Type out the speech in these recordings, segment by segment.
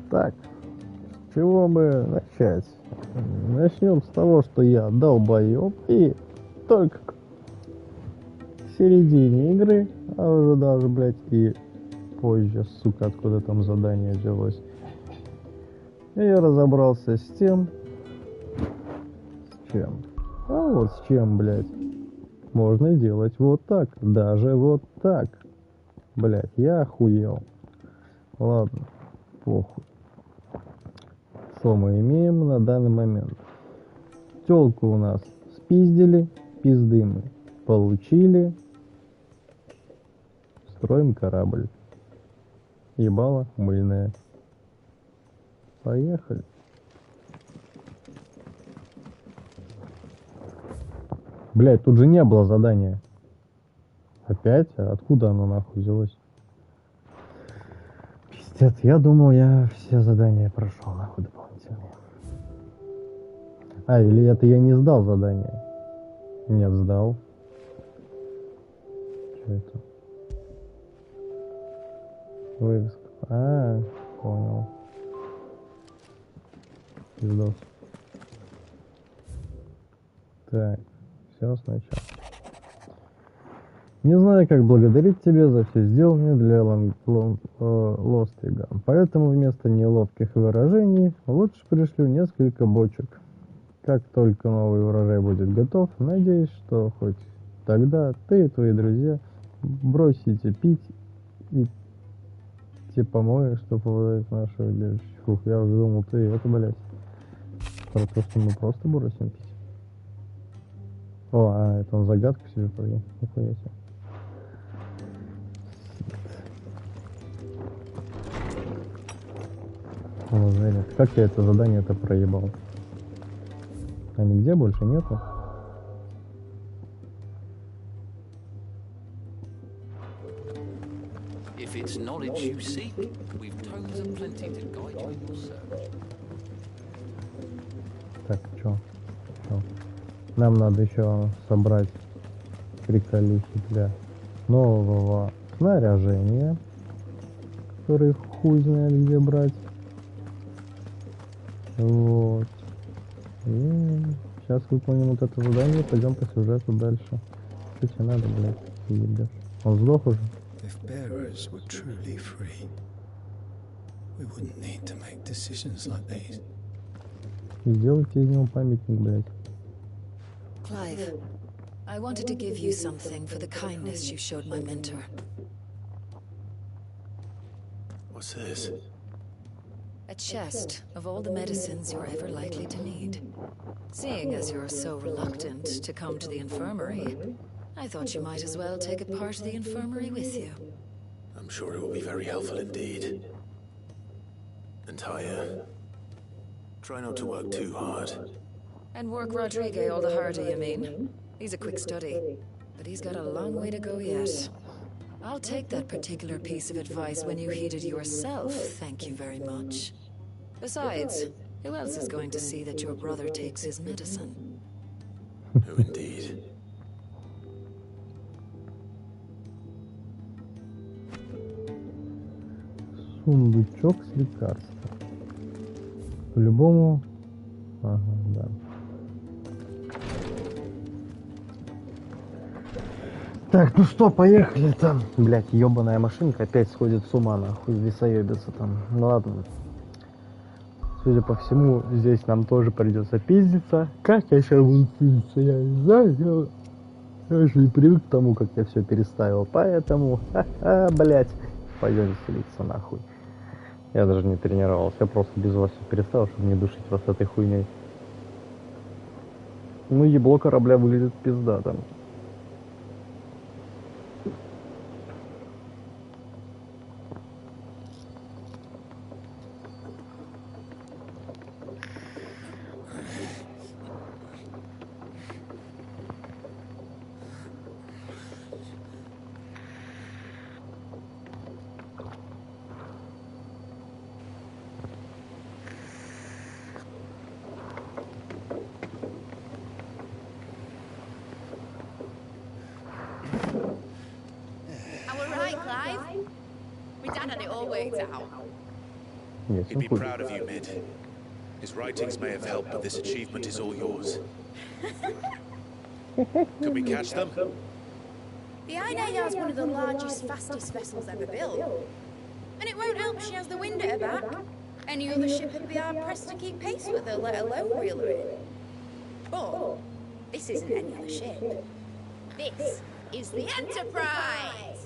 Так, с чего бы начать? Начнем с того, что я долбоеб, и только к середине игры, а уже даже, блядь, и позже, сука, откуда там задание взялось, я разобрался с тем, с чем. А вот с чем, блядь, можно делать вот так, даже вот так. Блядь, я охуел. Ладно, похуй. Что мы имеем на данный момент? Тёлку у нас спиздили, пизды мы получили. Строим корабль. Ебало мыльное. Поехали. Блять, тут же не было задания. Опять? А откуда оно нахуй взялось? Пиздец, я думал, я все задания прошел, нахуй дополнительные. А, или это я не сдал задание? Нет, сдал. Что это? Вывеска. А, понял. Пиздос. Так, все сначала. Не знаю, как благодарить тебя за все сделанное для Лострига. Поэтому вместо неловких выражений лучше пришлю несколько бочек. Как только новый урожай будет готов, надеюсь, что хоть тогда ты и твои друзья бросите пить и те помои, что попадают в наше убежище. Фух, я уже думал, ты это, блядь, про то, что мы просто бросим пить. О, а, это он загадку себе поднял. Нихуя себе. Лазарет. Как я это задание-то проебал? А нигде больше нету? If it's knowledge you seek, we've tomes of plenty to guide you in your search. Так, чё? Нам надо еще собрать приколюхи для нового снаряжения, который хуй знает где брать. Вот. И сейчас выполним вот это задание, пойдем по сюжету дальше. Что тебе надо, блядь, ебешь? Он сдох уже? If bearers were truly free, we wouldn't need to make decisions like these. Сделайте из него памятник, блядь. Clive, I wanted to give you something for the kindness you showed my mentor. What's this? A chest of all the medicines you're ever likely to need. Seeing as you're so reluctant to come to the infirmary, I thought you might as well take a part of the infirmary with you. I'm sure it will be very helpful indeed. And Taya, try not to work too hard. And work Rodrigo all the harder, you mean? He's a quick study, but he's got a long way to go yet. I'll take that particular piece of advice when you heed it yourself, thank you very much. Besides, who else is going to see that your brother takes his medicine? Who indeed? Сундучок с лекарством. По-любому... Ага, да. Так, ну что, поехали там. Блять, ебаная машинка опять сходит с ума, нахуй, весоебится там. Ну ладно. Судя по всему, здесь нам тоже придется пиздиться. Как я сейчас буду пиздиться, я не знаю. Я же не привык к тому, как я все переставил. Поэтому, блять, пойдем веселиться нахуй. Я даже не тренировался, я просто без вас все переставил, чтобы не душить вас этой хуйней. Ну, ебло корабля выглядит пизда там. Yes, He'd be proud of you, Mid. His writings may have helped, but this achievement is all yours. Can we catch them? The Aine has one of the largest, fastest vessels ever built. And it won't help she has the wind at her back. Any other ship would be hard-pressed to keep pace with her, let alone reel her in. But this isn't any other ship. This is the Enterprise!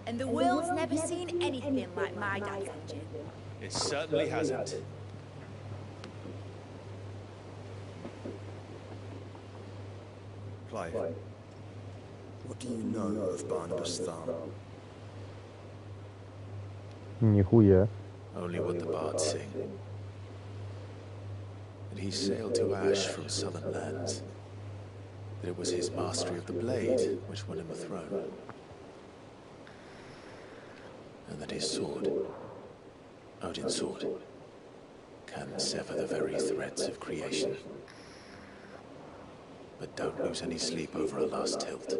And the world's never seen anything like my dad's engine. It certainly hasn't. Clive, what do you know of Barnabas Thumb? Нихуя. Only what the bards sing. That he sailed to Ash from southern lands. That it was his mastery of the blade which won him a throne. And that his sword, Odin's sword, can sever the very threads of creation. But don't lose any sleep over a last tilt.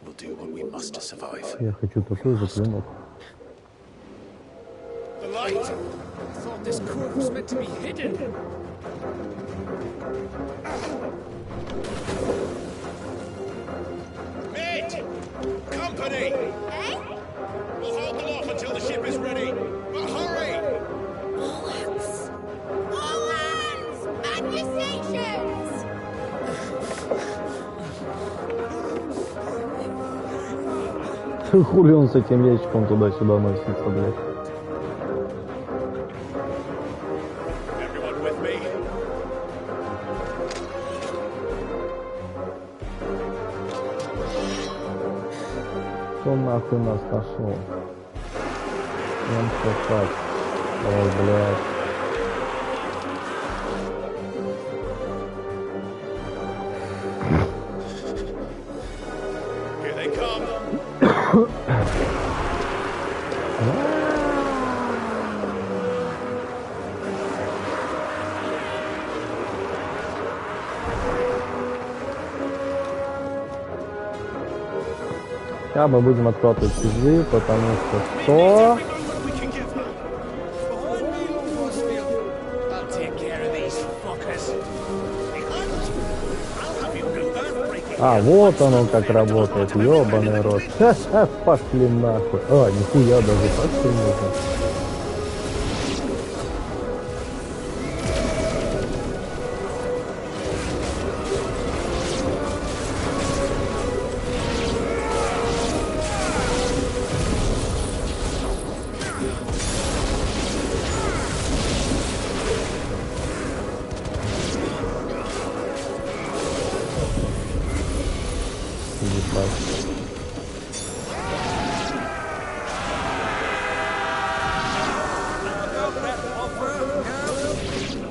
We'll do what we must to survive. Я хочу такой же клинок. The light! I thought this court was meant to be hidden. Mid! Company! Eh? We'll hold them off until the ship is ready. But hurry! All hands! All hands! Man your stations! Хули он с этим ящиком туда-сюда носится, блядь. Everyone with me? Кто нахуй нас нашел? Нам что так? Ой, блядь. Here they come. Сейчас мы будем откладывать чужие, потому что We can give her. Behind me, Lord Rosfield. I'll take care of these fuckers. I'll have you know that breaking. А, вот оно как работает, ёбаный рот. Ха-ха, пошли нахуй. А, нихуя, даже так все можно.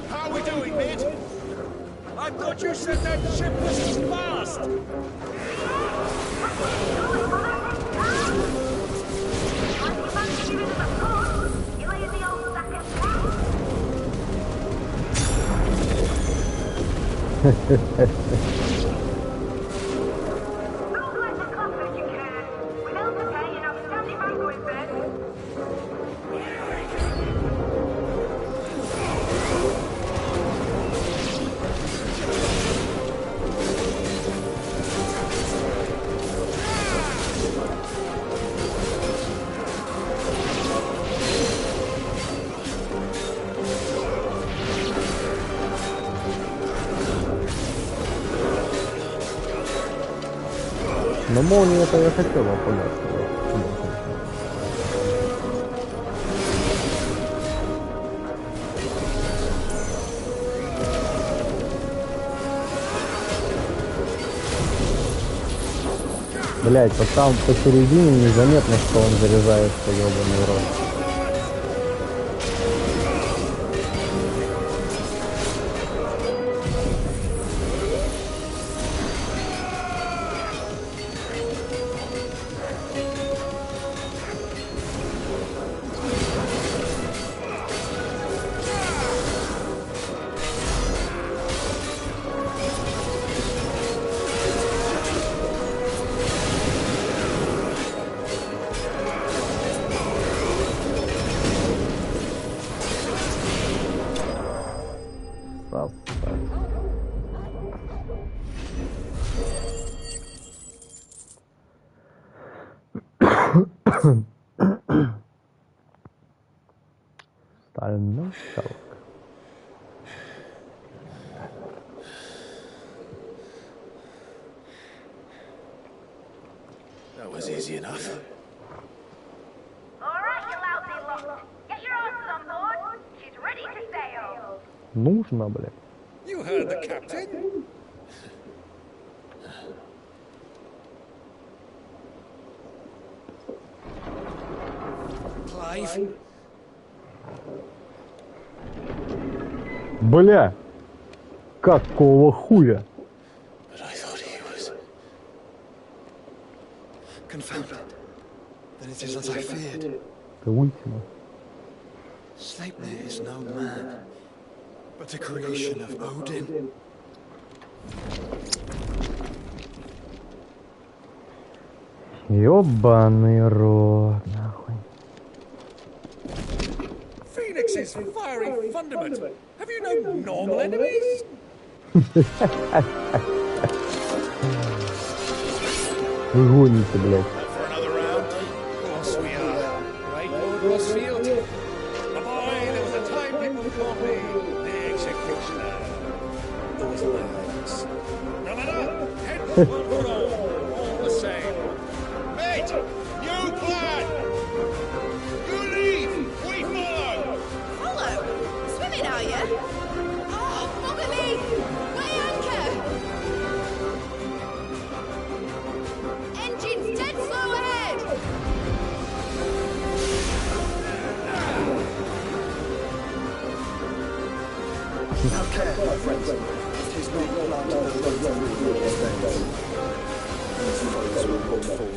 How are we doing, Mid? I thought you said that ship was fast. Но молнию это я хотел опалять. Блять, вот там посередине незаметно, что он заряжается, ёбаный рот. Больной толк. That was easy enough. Alright, you lousy lot. Get your asses on board. She's ready to sail. Нужно, блядь. You heard the captain. Clive. Бля! Какого хуя? But I thought he was... Confounded. Then it is as I feared. Ты ультима. Sleipnir is no man, but a creation of Odin. Ёбаный рот, нахуй. Phoenix's fiery fundament. Have you no normal enemies? Вы гоните, блядь. For another round? Of course we are. Right, Lord Rossfield? A boy, there was a time people called me the executioner. Those words. No matter, heads will roll, all the same. Mate, new plan! You leave, we follow! Follow? Swimming, are you? Oh, bugger me! Weigh anchor! Engine's dead slow ahead! Have care, my friends. It is not planned to the loads of reward days. These foes will not fall.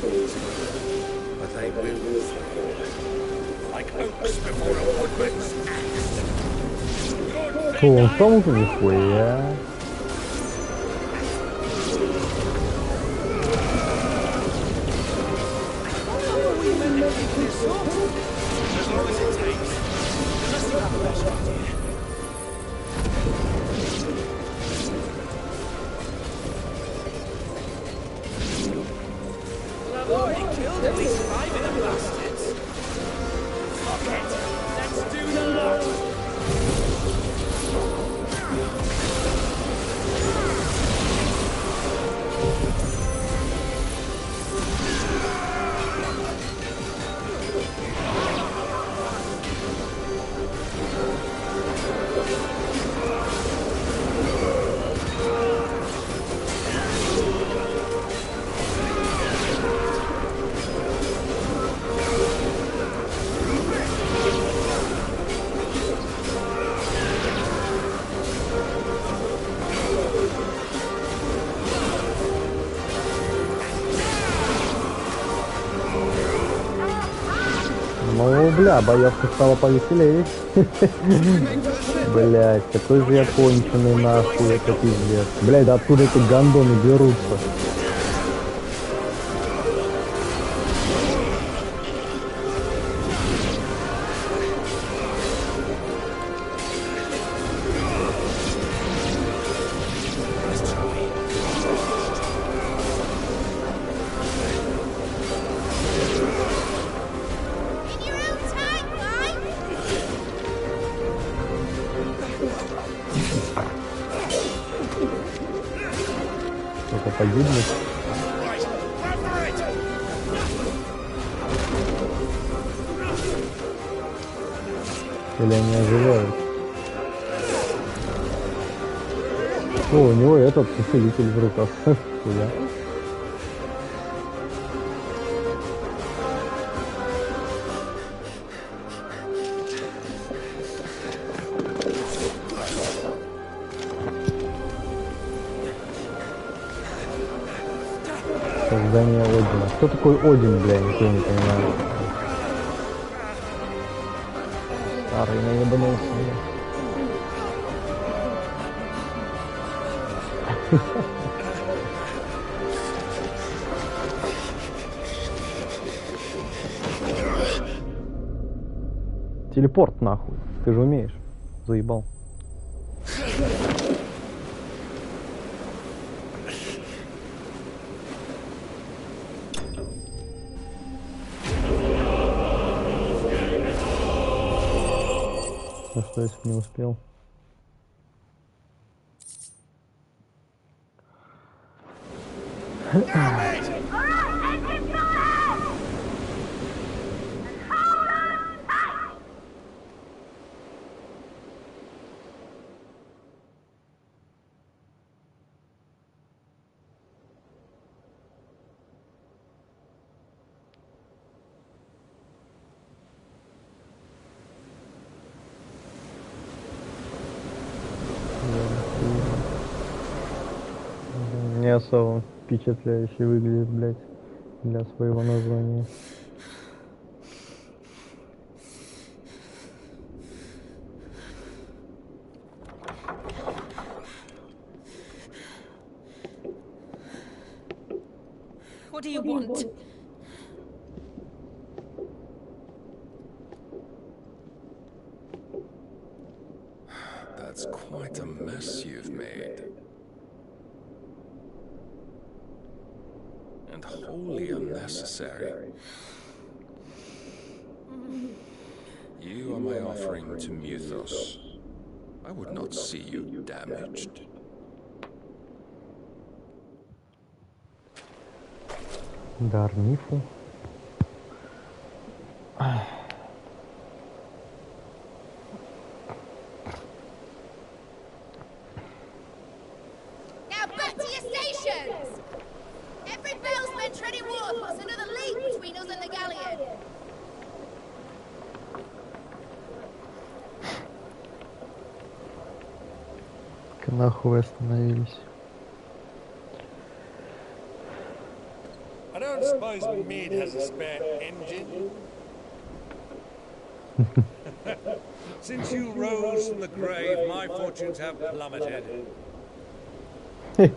But they will fall. Like oaks before a woodman's axe. Good Что, он thing сам уже нихуя? as long as it takes. Unless you have a better idea. Well, I've already killed at least 5 of the bastards. Fuck it. Let's do the lot. Ну, бля, боевка стала повеселее. Блять, какой же я конченый нахуй, это пиздец. Блять, да откуда эти гандоны берутся? In your own time, Clive! Это погибнет. Right, grab for it. Или они оживают? О, у него этот усилитель в руках. Куда? Создание Одина. Кто такой Один, бля, никто не понимаю. Старый наебнулся. Телепорт нахуй. Ты же умеешь. Заебал. Ну что, если бы не успел? Alright, engine full ahead! And hold on tight! Не особо впечатляюще выглядит, блядь, для своего названия. What do you want? That's quite a mess you've made. And wholly unnecessary. You are my offering to Mythos. I would not see you damaged. Дар мифу. Now back to your stations! Every bellsman treading water puts another league between us and the galleon. Нахуй вы остановились? I don't suppose Mead has a spare engine? Since you rose from the grave, my fortunes have plummeted. Are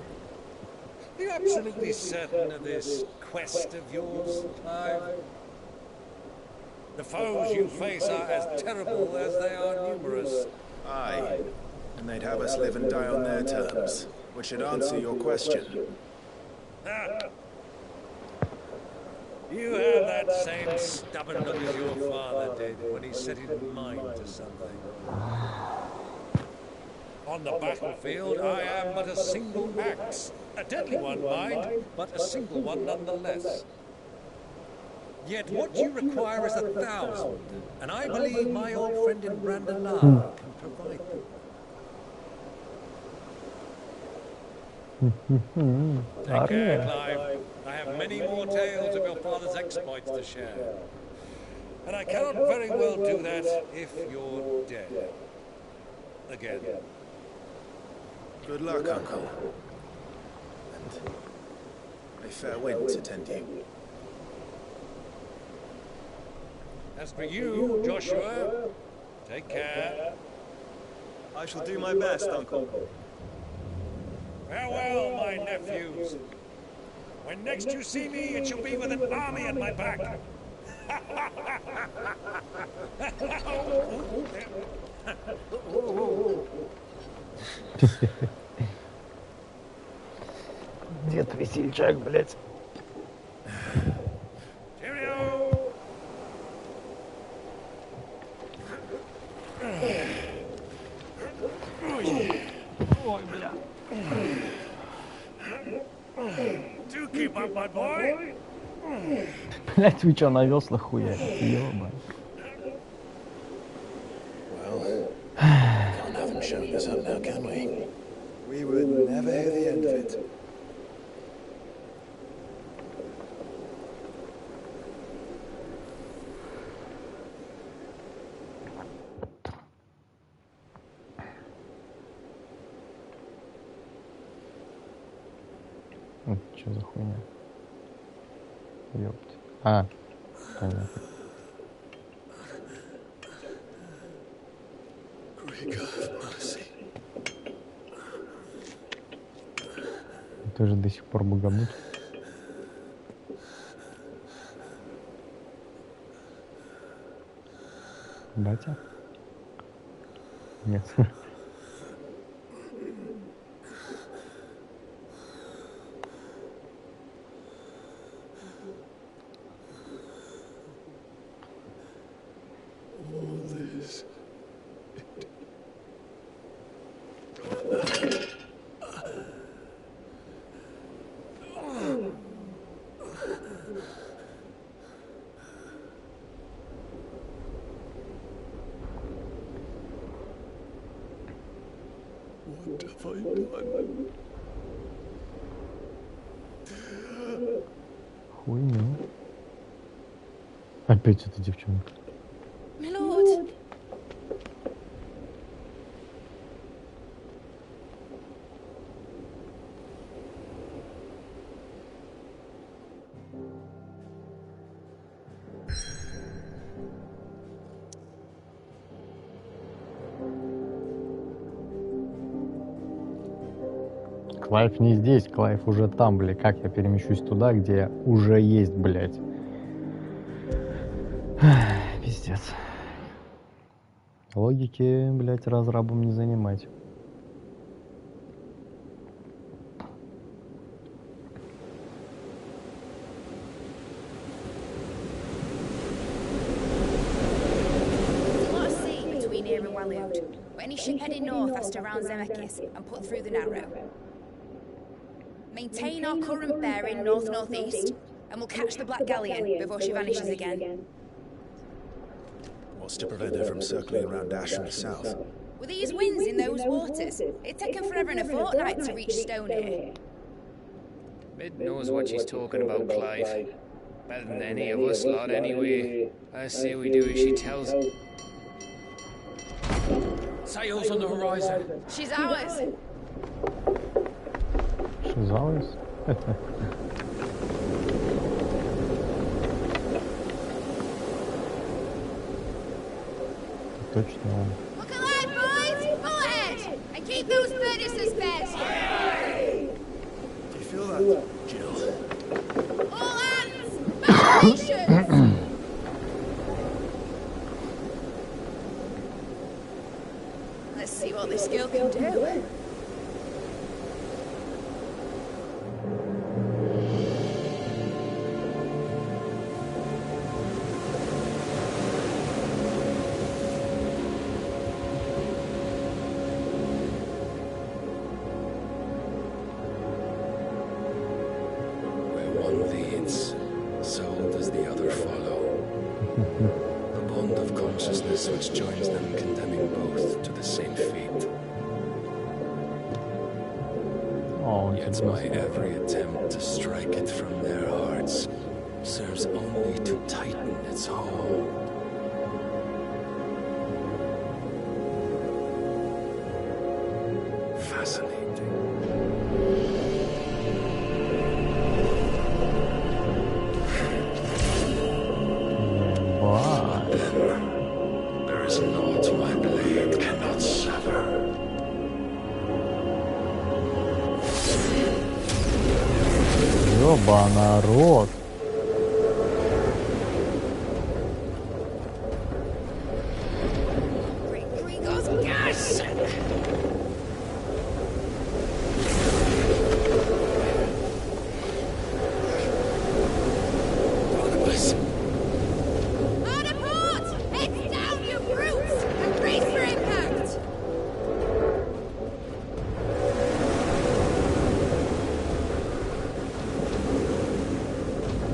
you absolutely certain of this quest of yours, Clive? The foes you face are as terrible as they are numerous. Aye. And they'd have us live and die on their terms, which should answer your question. You have that same stubborn look as your father did when he set his mind to something. On the battlefield, I am but a single axe. A deadly one, mind, but a single one nonetheless. Yet what you require is 1,000, and I believe my old friend in Brandalar can provide them. Take care, Clive. I have many more tales of your father's exploits to share. And I cannot very well do that if you're dead. Again. Good luck, Uncle. And a fair wind to tend you. As for you, Joshua, take care. I shall do my best, Uncle. Farewell, my nephews. When next you see me, it shall be with an army at my back. Дед весельчак, блядь. Cheerio! Ой, бля. Do keep up, my boy. Блядь, вы чё, на веслах хуярите? Ёбан. Well, can't have them showing us up now, can we? We would never hear the end of it. Что за хуйня? Ёпт. А, понятно. Ты же до сих пор богомут. Батя? Нет. What have I done? Хуйня. Опять эта девчонка. My lord. Клайв не здесь, Клайв уже там, блядь. Как я перемещусь туда, где уже есть, блядь. Пиздец. Логики, блядь, разрабом не занимать. Any ship heading north has to round Zemeckis and put through the narrow. Maintain our current bearing north-northeast, and we'll catch the Black Galleon before she vanishes again. What's to prevent her from circling around Ash from the south? With these winds in those waters, it'd take her forever and a fortnight to reach Stoney. Mid knows what she's talking about, Clive. Better than any of us lot, anyway. I say we do as she tells. Sails on the horizon. She's ours. She's ours? Точно он. Look alive, boys! Pull ahead! And keep those furnaces fed! Do you feel that, Jill? All hands! Foundations! Let's see what this girl can do. Which joins them, condemning both to the same fate. Oh, yet my every attempt to strike it from their hearts serves only to tighten its hold. Fascinating. Ёба, народ.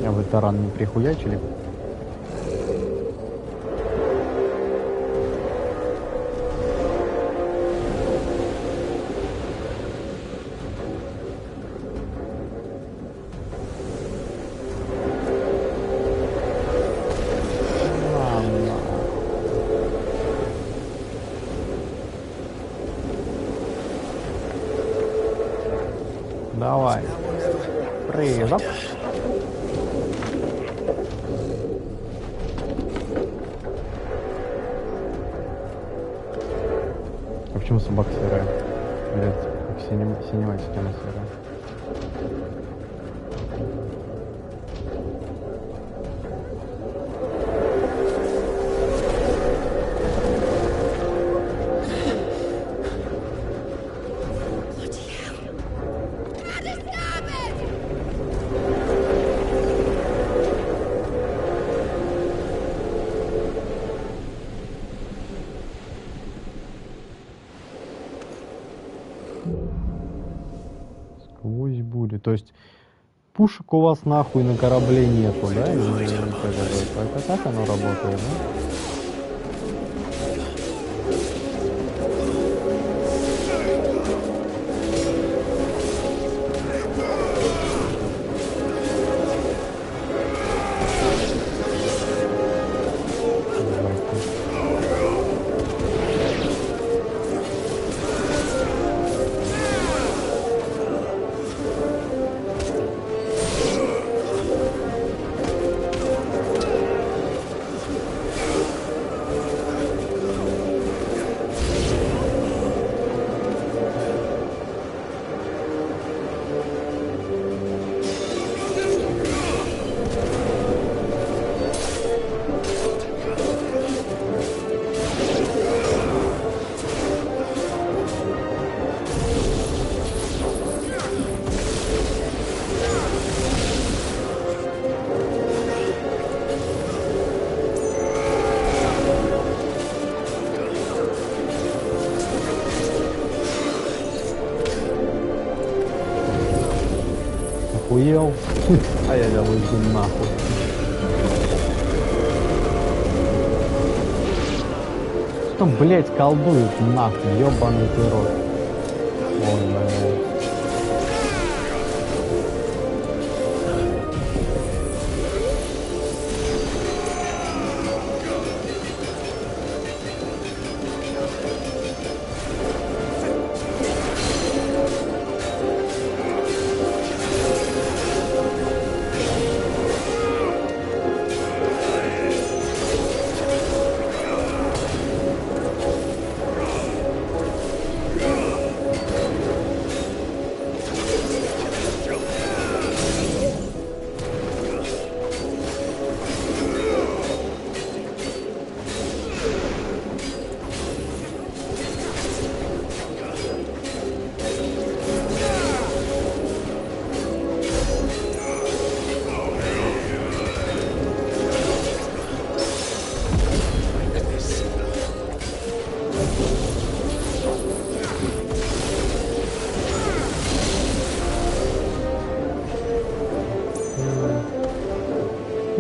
А вы таран не прихуячили? Давай. Призов. А почему собака серая? Блять, как синевая система серая. Сквозь бурю. То есть пушек у вас нахуй на корабле нету, да? Это так оно работает, да? охуел. А я говорю, иди нахуй. Что, блять, колдует нахуй, ёбаный ты рот. Ой, блядь.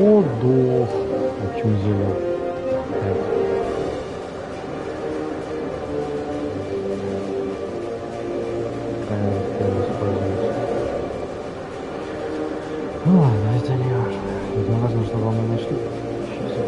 О, дох. А чё сделал? Ну ладно, это не важно. Это не важно, чтобы мы нашли. Сейчас я...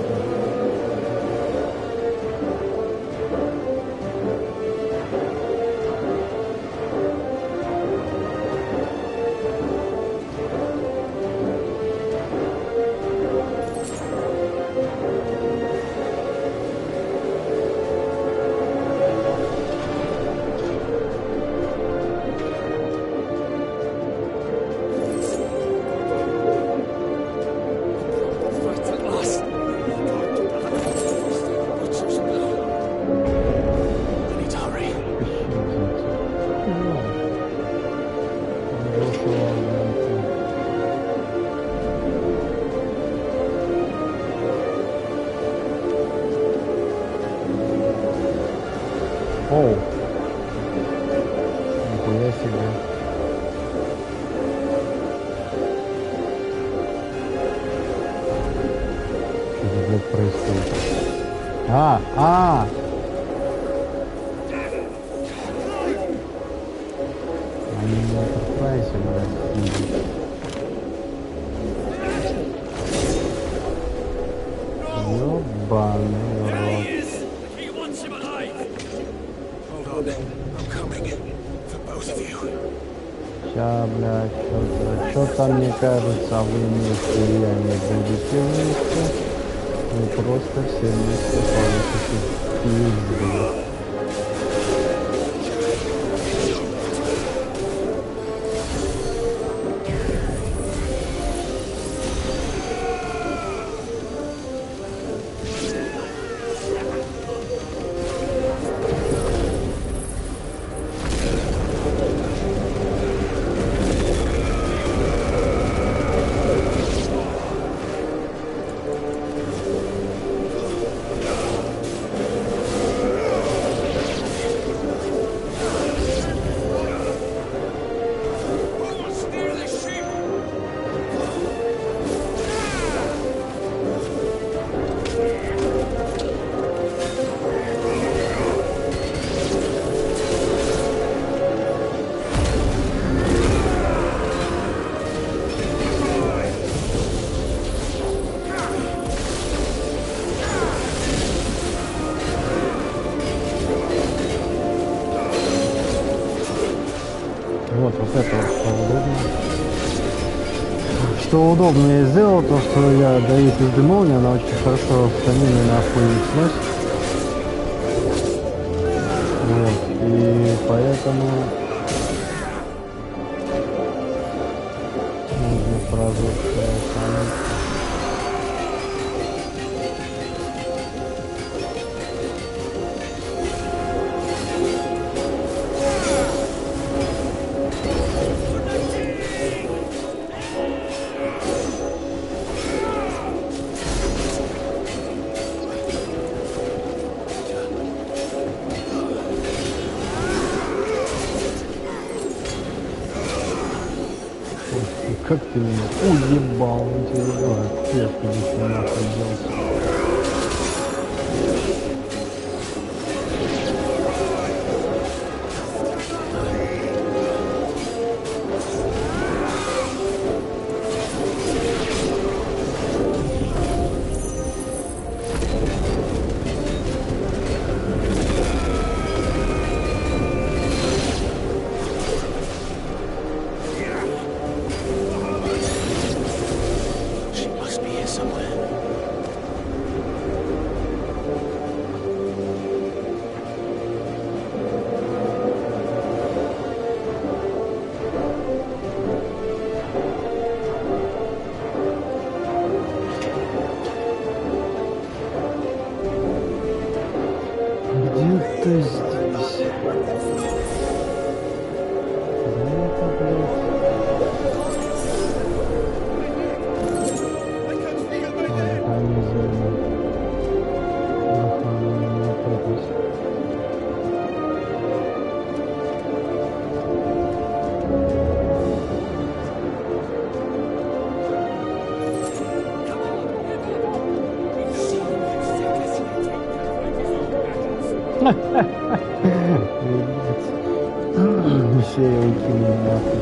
Оу. Нихуя себе. Что за, блядь, происходит? Они на Enterprise, блядь, ездят. Ёбаный рот. Ща, блядь, что-то мне кажется, вы вместе я не будете вместе. Вы просто все вместе получите пизду. Вот это вот что удобно. Что удобно я сделал, то что я даю пизды молнии, она очень хорошо стамину нахуй сносит. Вот, и поэтому нужно сразу как ты меня уебал, интересно, я тебе нахуй делся. Где-то здесь. Еще я укинул нахуй.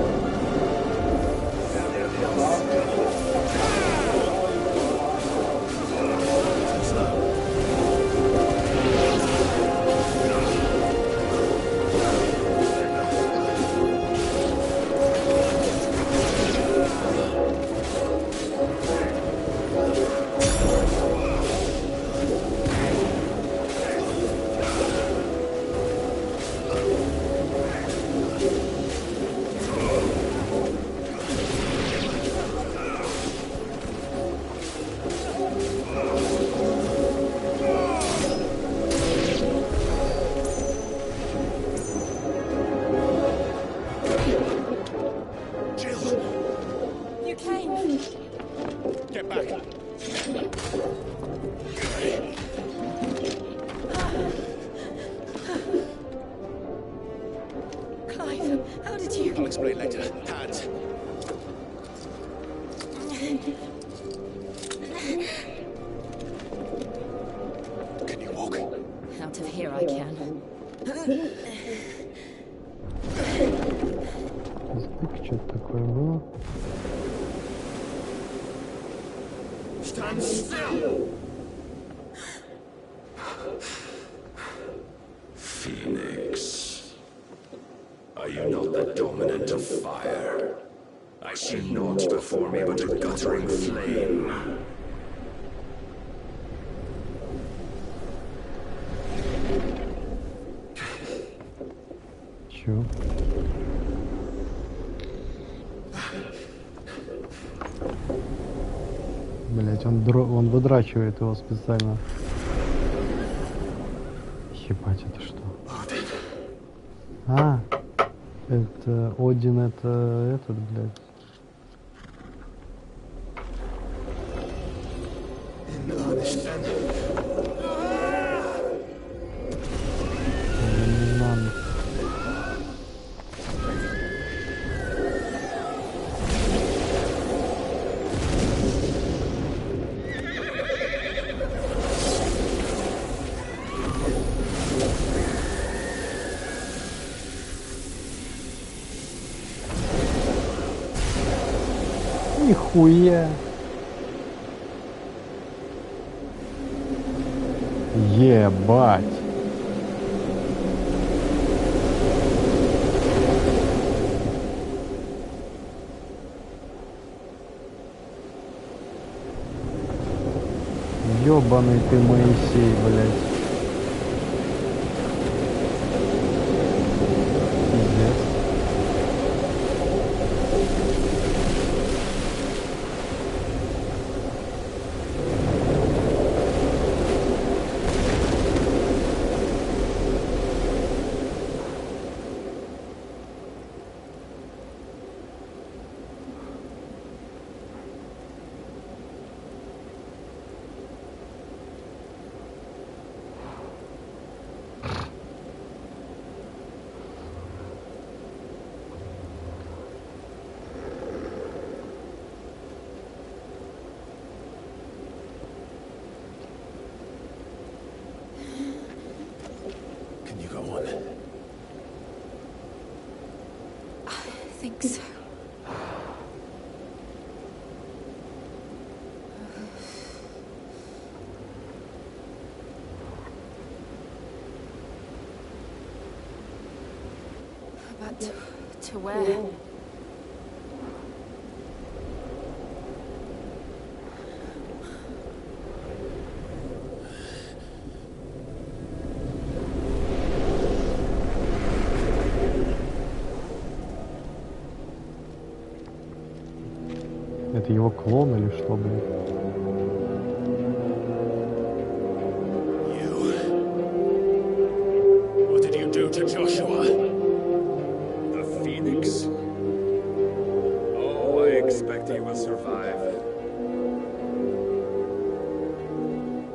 I'll explain later. Hands. Can you walk? Out of here I can. Что-то такое было. Stand still! Phoenix, are you not the dominant of fire? I see naught before me but a guttering flame. Чё? Блять, он выдрачивает его специально. Ебать, это что? А, это Один, это этот, блядь. Нихуя. Ебать. Ёбаный ты Моисей, блядь. Пиздец. You got one. I think so. But to where? Это его клон или что, блин? What did you do to Joshua? The Phoenix? Oh, I expect he will survive.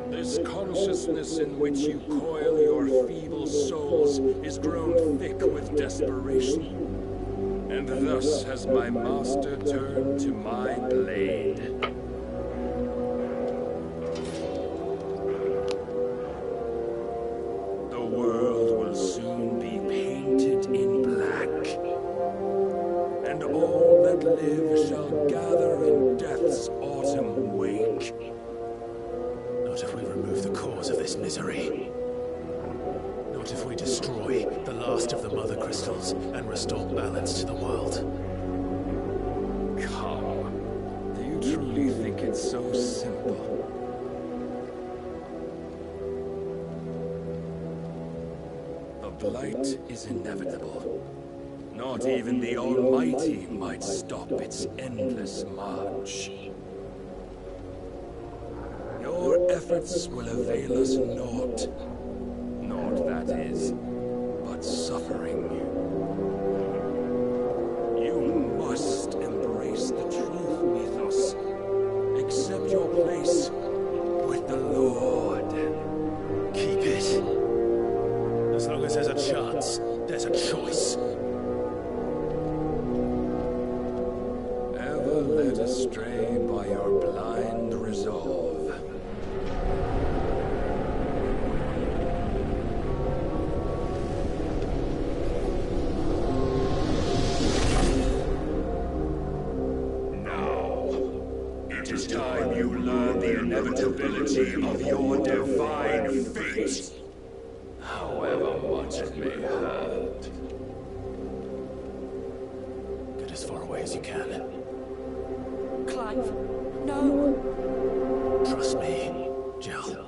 This consciousness in which you coil your feeble souls is grown thick with desperation. And thus has my master turned to my blade. The world will soon be painted in black, and all that live shall gather in death's autumn wake. Not if we remove the cause of this misery. Not if we destroy the last of the mother crystals and restore balance to the world. Come. Do you truly think it's so simple? The blight is inevitable. Not even the Almighty might stop its endless march. Your efforts will avail us naught. Naught, that is, but suffering. You must embrace the truth, Mythos. Accept your place with the Lord. Keep it. As long as there's a chance, there's a choice. Ever led astray by your blind resolve. Inevitability of your divine fate, however much it may hurt. Get as far away as you can. Clive, no. Trust me, Jill.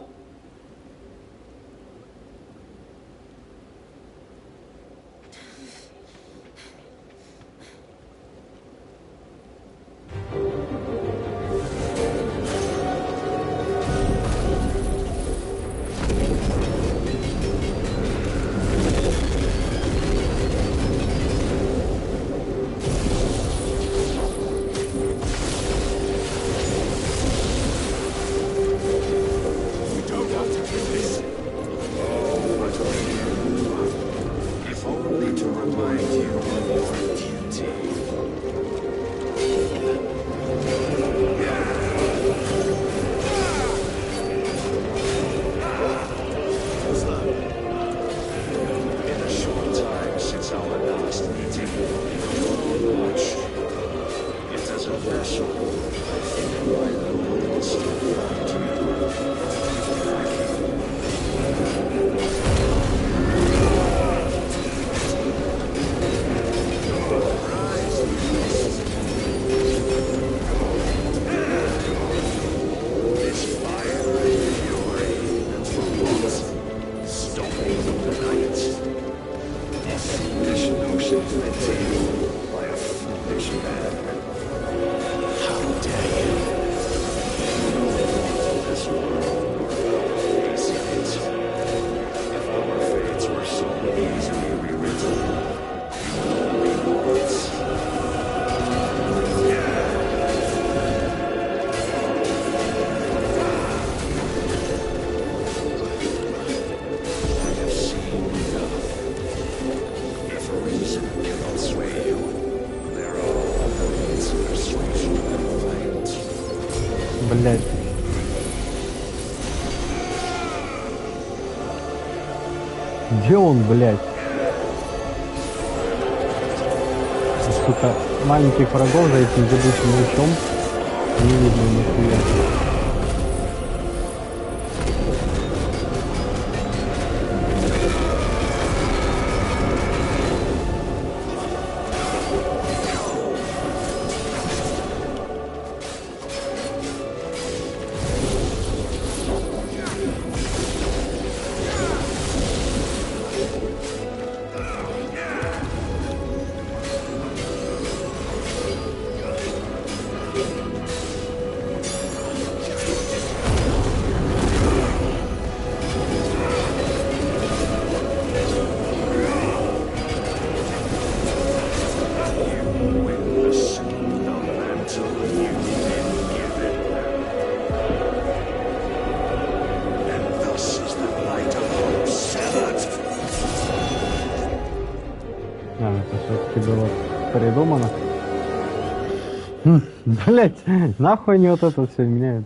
Блять. Где он, блядь? Сука, маленьких врагов за этим ебучим мечом не видно нихуя. Придумано. Блять, нахуй они вот это все меняют.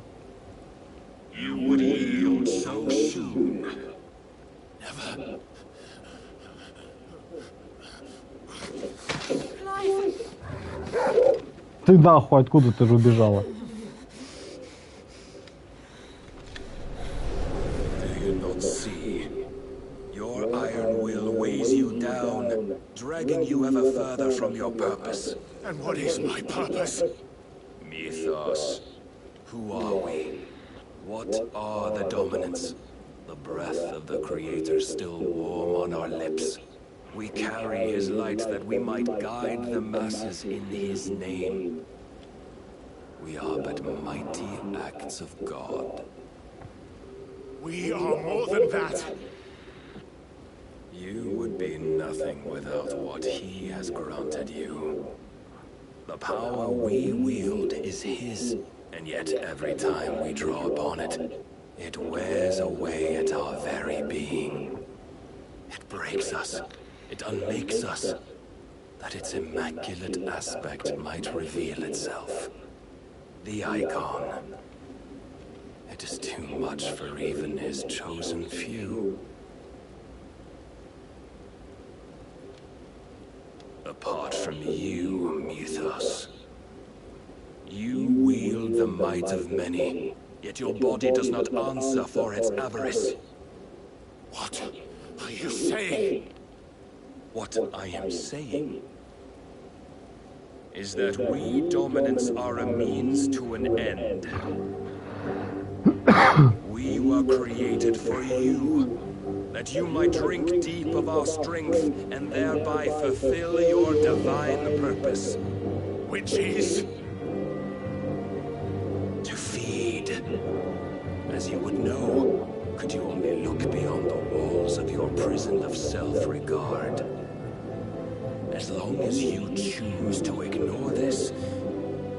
Ты нахуй, откуда ты же убежала? Dragging you ever further from your purpose. And what is my purpose? Mythos. Who are we? What are the dominants? The breath of the Creator still warm on our lips. We carry his light that we might guide the masses in his name. We are but mighty acts of God. We are more than that. You would be nothing without what he has granted you. The power we wield is his, and yet every time we draw upon it, it wears away at our very being. It breaks us, it unmakes us, that its immaculate aspect might reveal itself. The icon. It is too much for even his chosen few. Apart from you, Mythos. You wield the might of many, yet your body does not answer for its avarice. What are you saying? What I am saying is that we dominants are a means to an end. We were created for you, that you might drink deep of our strength and thereby fulfill your divine purpose. Which is to feed. As you would know, could you only look beyond the walls of your prison of self-regard. As long as you choose to ignore this,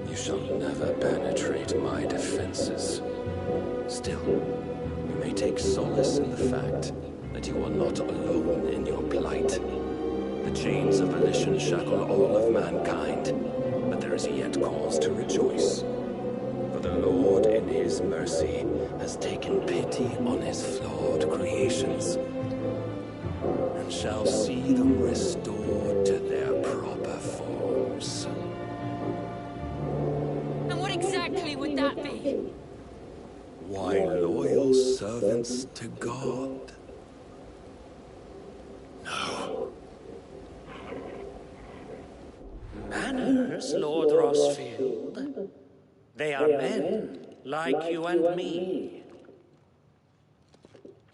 you shall never penetrate my defenses. Still, you may take solace in the fact that you are not alone in your plight. The chains of volition shackle all of mankind, but there is yet cause to rejoice. For the Lord in his mercy has taken pity on his flawed creations, and shall see them restored to their proper forms. And what exactly would that be? Why, loyal servants to God. No. Manners, Lord Rossfield. They are men, like you and me.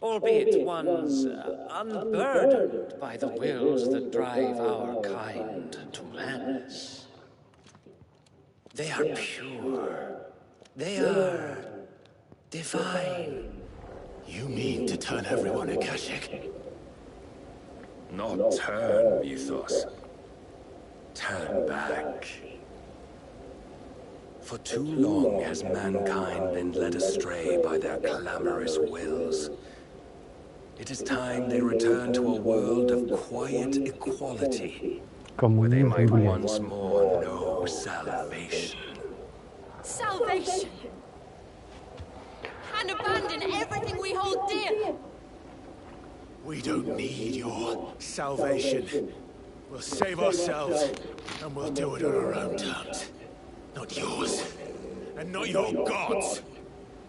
Albeit ones unburdened by the wills that drive our kind to madness. They are pure. They are divine. You mean to turn everyone Akashic? Not turn, Mythos. Turn back. For too long has mankind been led astray by their clamorous wills. It is time they return to a world of quiet equality, where they might once more know salvation. Salvation! And abandon everything we hold dear! We don't need your salvation. We'll save ourselves, and we'll do it on our own terms. Not yours, and not your gods.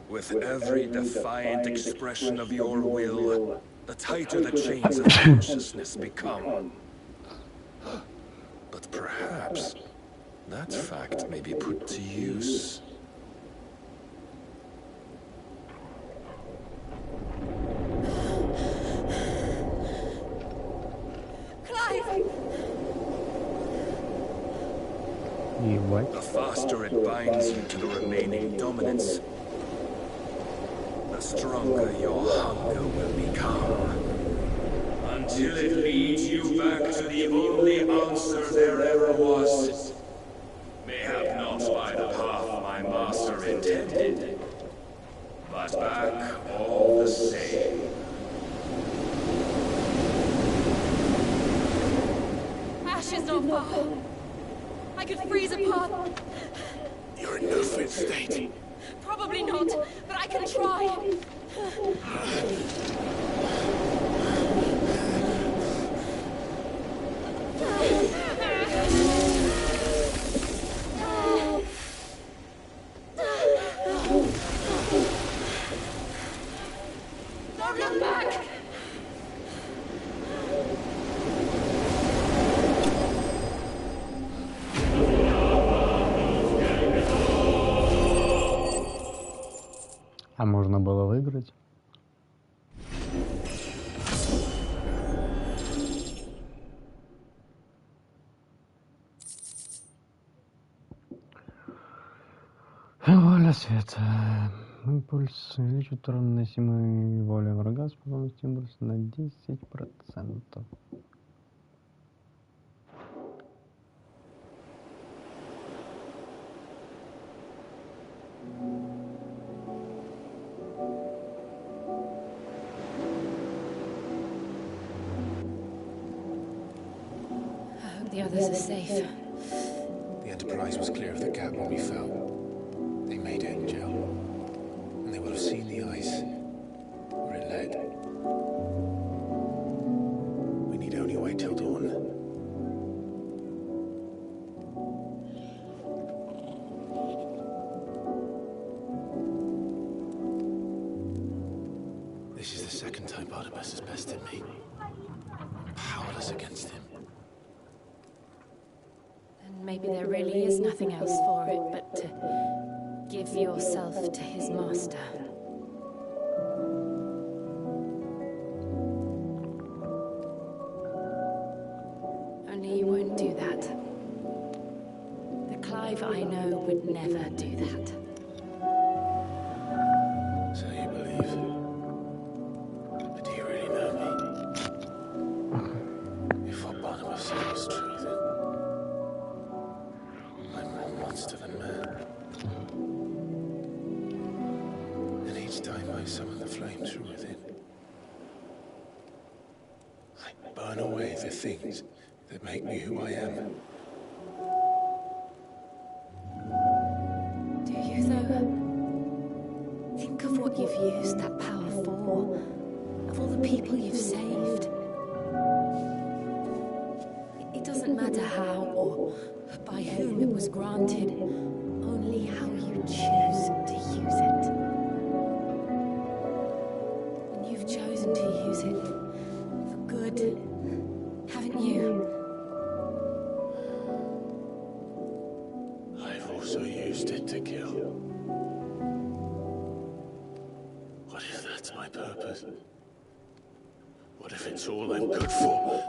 With every defiant expression of your will, the tighter the chains of consciousness become. But perhaps that fact may be put to use. The faster it binds you to the remaining dominance, the stronger your hunger will become. Until it leads you back to the only answer there ever was. Mayhap not by the path my master intended, but back all the same. Ash is not far. I could freeze a path. You're in no fit state. Probably not, but I can try. Don't look back! А можно было выиграть. Воля света. Импульс увеличивает урон, наносимый волей врага, способность импульса на 10%. The others are safe. The Enterprise was clear of the gap when we fell. They made it in jail. And they will have seen the ice where it led. We need only wait till dawn. This is the second time Barnabas has bested me. I'm powerless against him. Maybe there really is nothing else for it but to give yourself to his master. Only you won't do that. The Clive I know would never do that. So you believe? But do you really know me? If what Barnabas said was true, then I'm more monster than man. And each time I summon the flames from within, I burn away the things that make me who I am. Do you, though? Think of what you've used that power for, of all the people you've saved. It doesn't matter how or by whom it was granted, only how you choose to use it. And you've chosen to use it for good, haven't you? I've also used it to kill. What if that's my purpose? What if it's all I'm good for?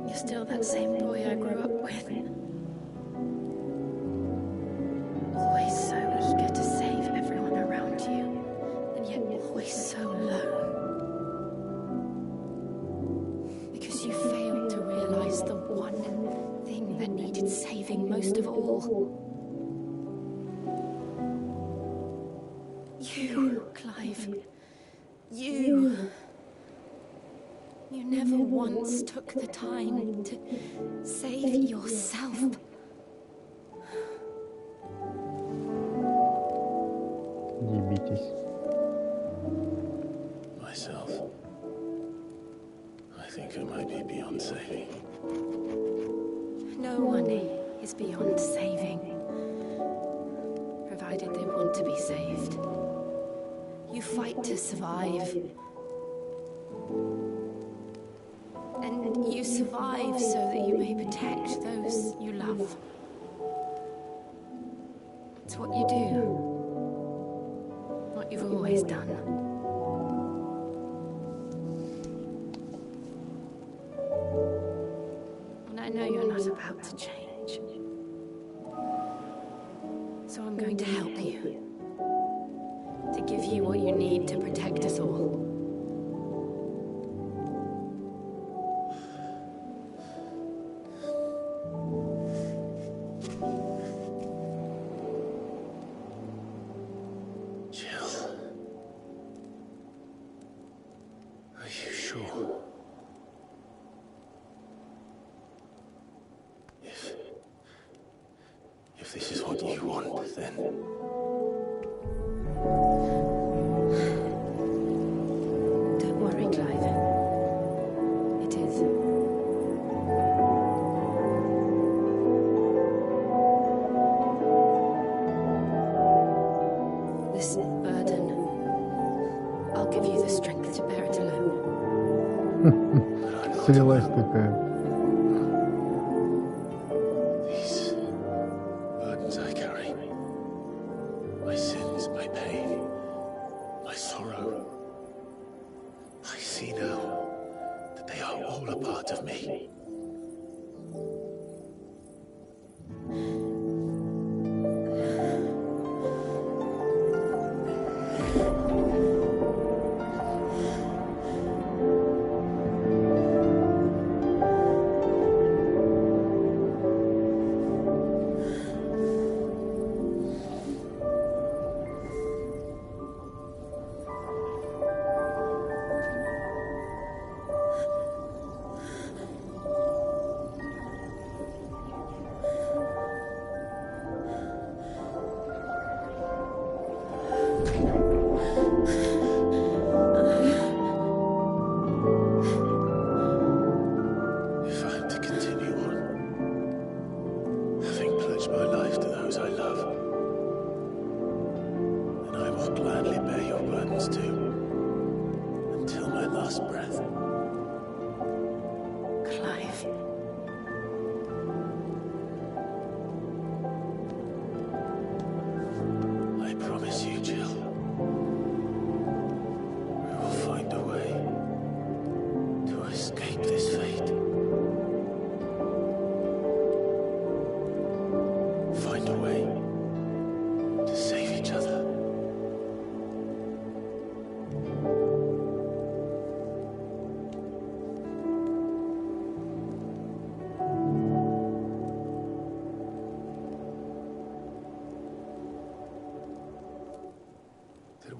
You're still that same boy I grew up with. Always so eager to save everyone around you, and yet always so low. Because you failed to realize the one thing that needed saving most of all. You, Clive. You never once took the time to save yourself. Ебитесь. Myself. I think I might be beyond saving. No one is beyond saving, provided they want to be saved. You fight to survive. And you survive so that you may protect those you love. It's what you do. What you've always done. And I know you're not about to change. So I'm going to help you. To give you what you need to protect us all. If this is what you want, then... Don't worry, Clive. It is. This burden, I'll give you the strength to bear it alone. Слилась такая.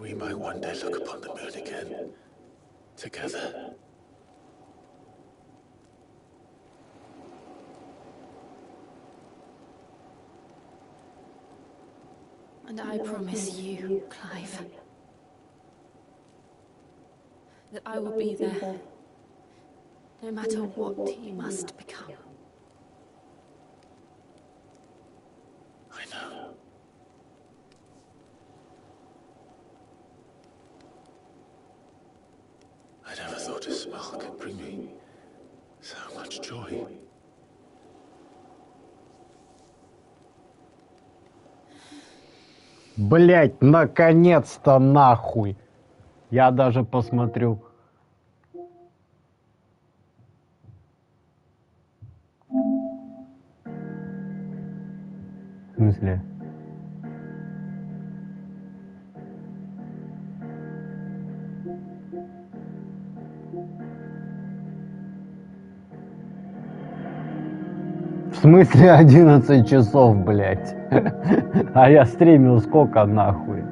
We might one day look upon the moon again, together. And I promise you, Clive, that I will be there, no matter what you must become. I know. I never thought a smile could bring me so much joy. Блять, наконец-то нахуй. Я даже посмотрю. В смысле? В смысле 11 часов, блять? А я стримил сколько нахуй?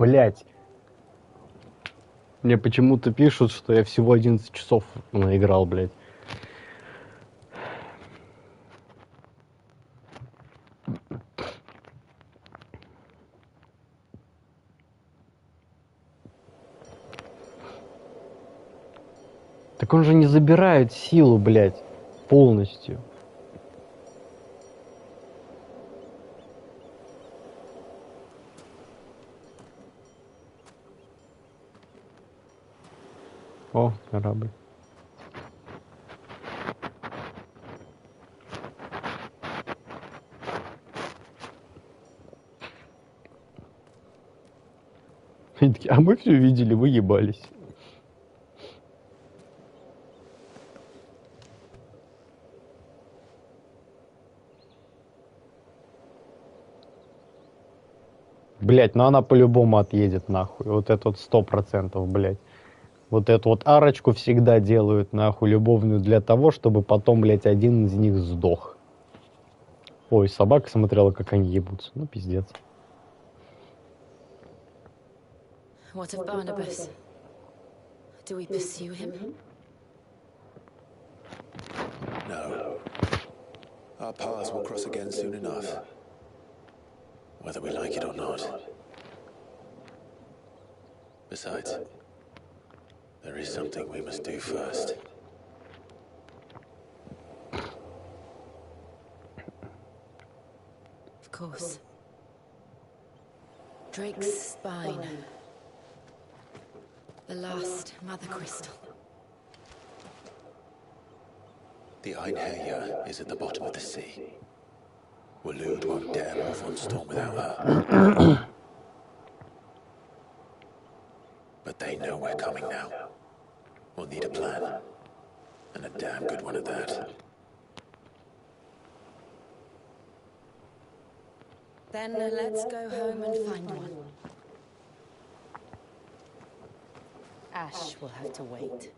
Блять. Мне почему-то пишут, что я всего 11 часов наиграл, блять. Так он же не забирает силу, блять, полностью. О, корабль. А мы все видели, вы ебались. Блять, ну она по-любому отъедет нахуй. Вот это вот 100%, блять. Вот эту вот арочку всегда делают нахуй любовную для того, чтобы потом, блять, один из них сдох. Ой, собака смотрела, как они ебутся. Ну, пиздец. What of Barnabas? Do we pursue him? No. Our paths will cross again soon enough. Whether we like it or not. Besides, there is something we must do first. Of course. Drake's spine. The last mother crystal. The Einherja is at the bottom of the sea. Waloed won't dare move on Storm without her. But they know we're coming now. We'll need a plan. And a damn good one at that. Then let's go home and find one. Ash will have to wait.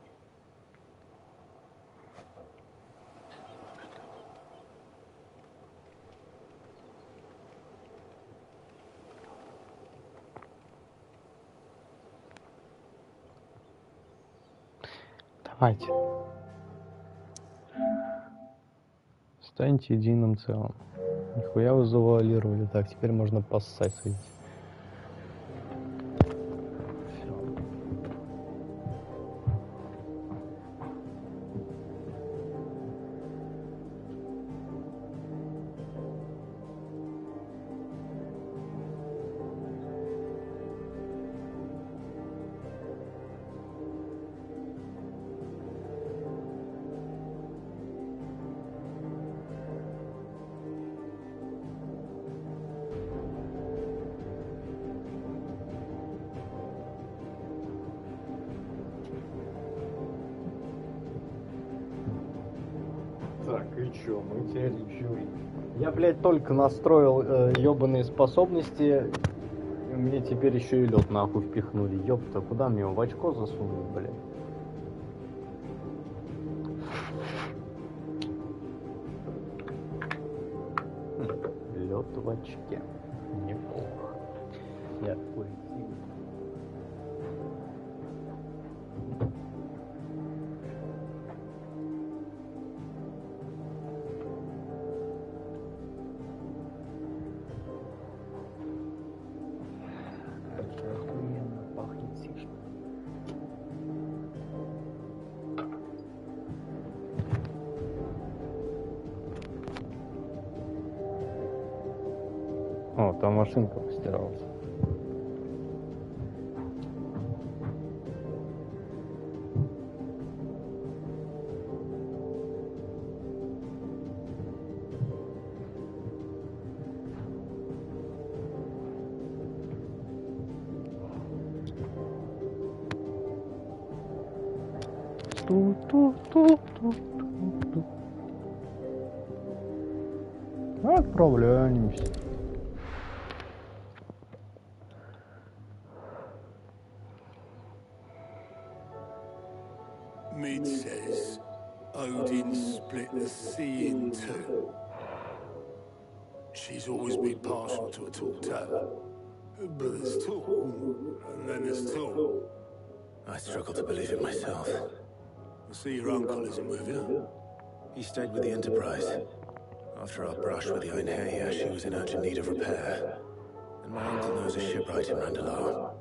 Давайте. Станьте единым целым. Нихуя вы завуалировали. Так, теперь можно поссать сходить. Так, и чё, мы теперь чё? Я, блядь, только настроил ёбаные способности, и мне теперь еще и лед нахуй впихнули. Ёпта, куда мне его в очко засунуть, блядь? Лед в очке. Неплохо. Я полетел. О, там машинка постиралась. Отправляемся. Mid says Odin split the sea in two. She's always been partial to a tall tale. But there's two, and then there's two. I struggle to believe it myself. I see your uncle isn't with you. He stayed with the Enterprise. After our brush with the Einherja, she was in urgent need of repair. And my uncle knows a shipwright in Randalar.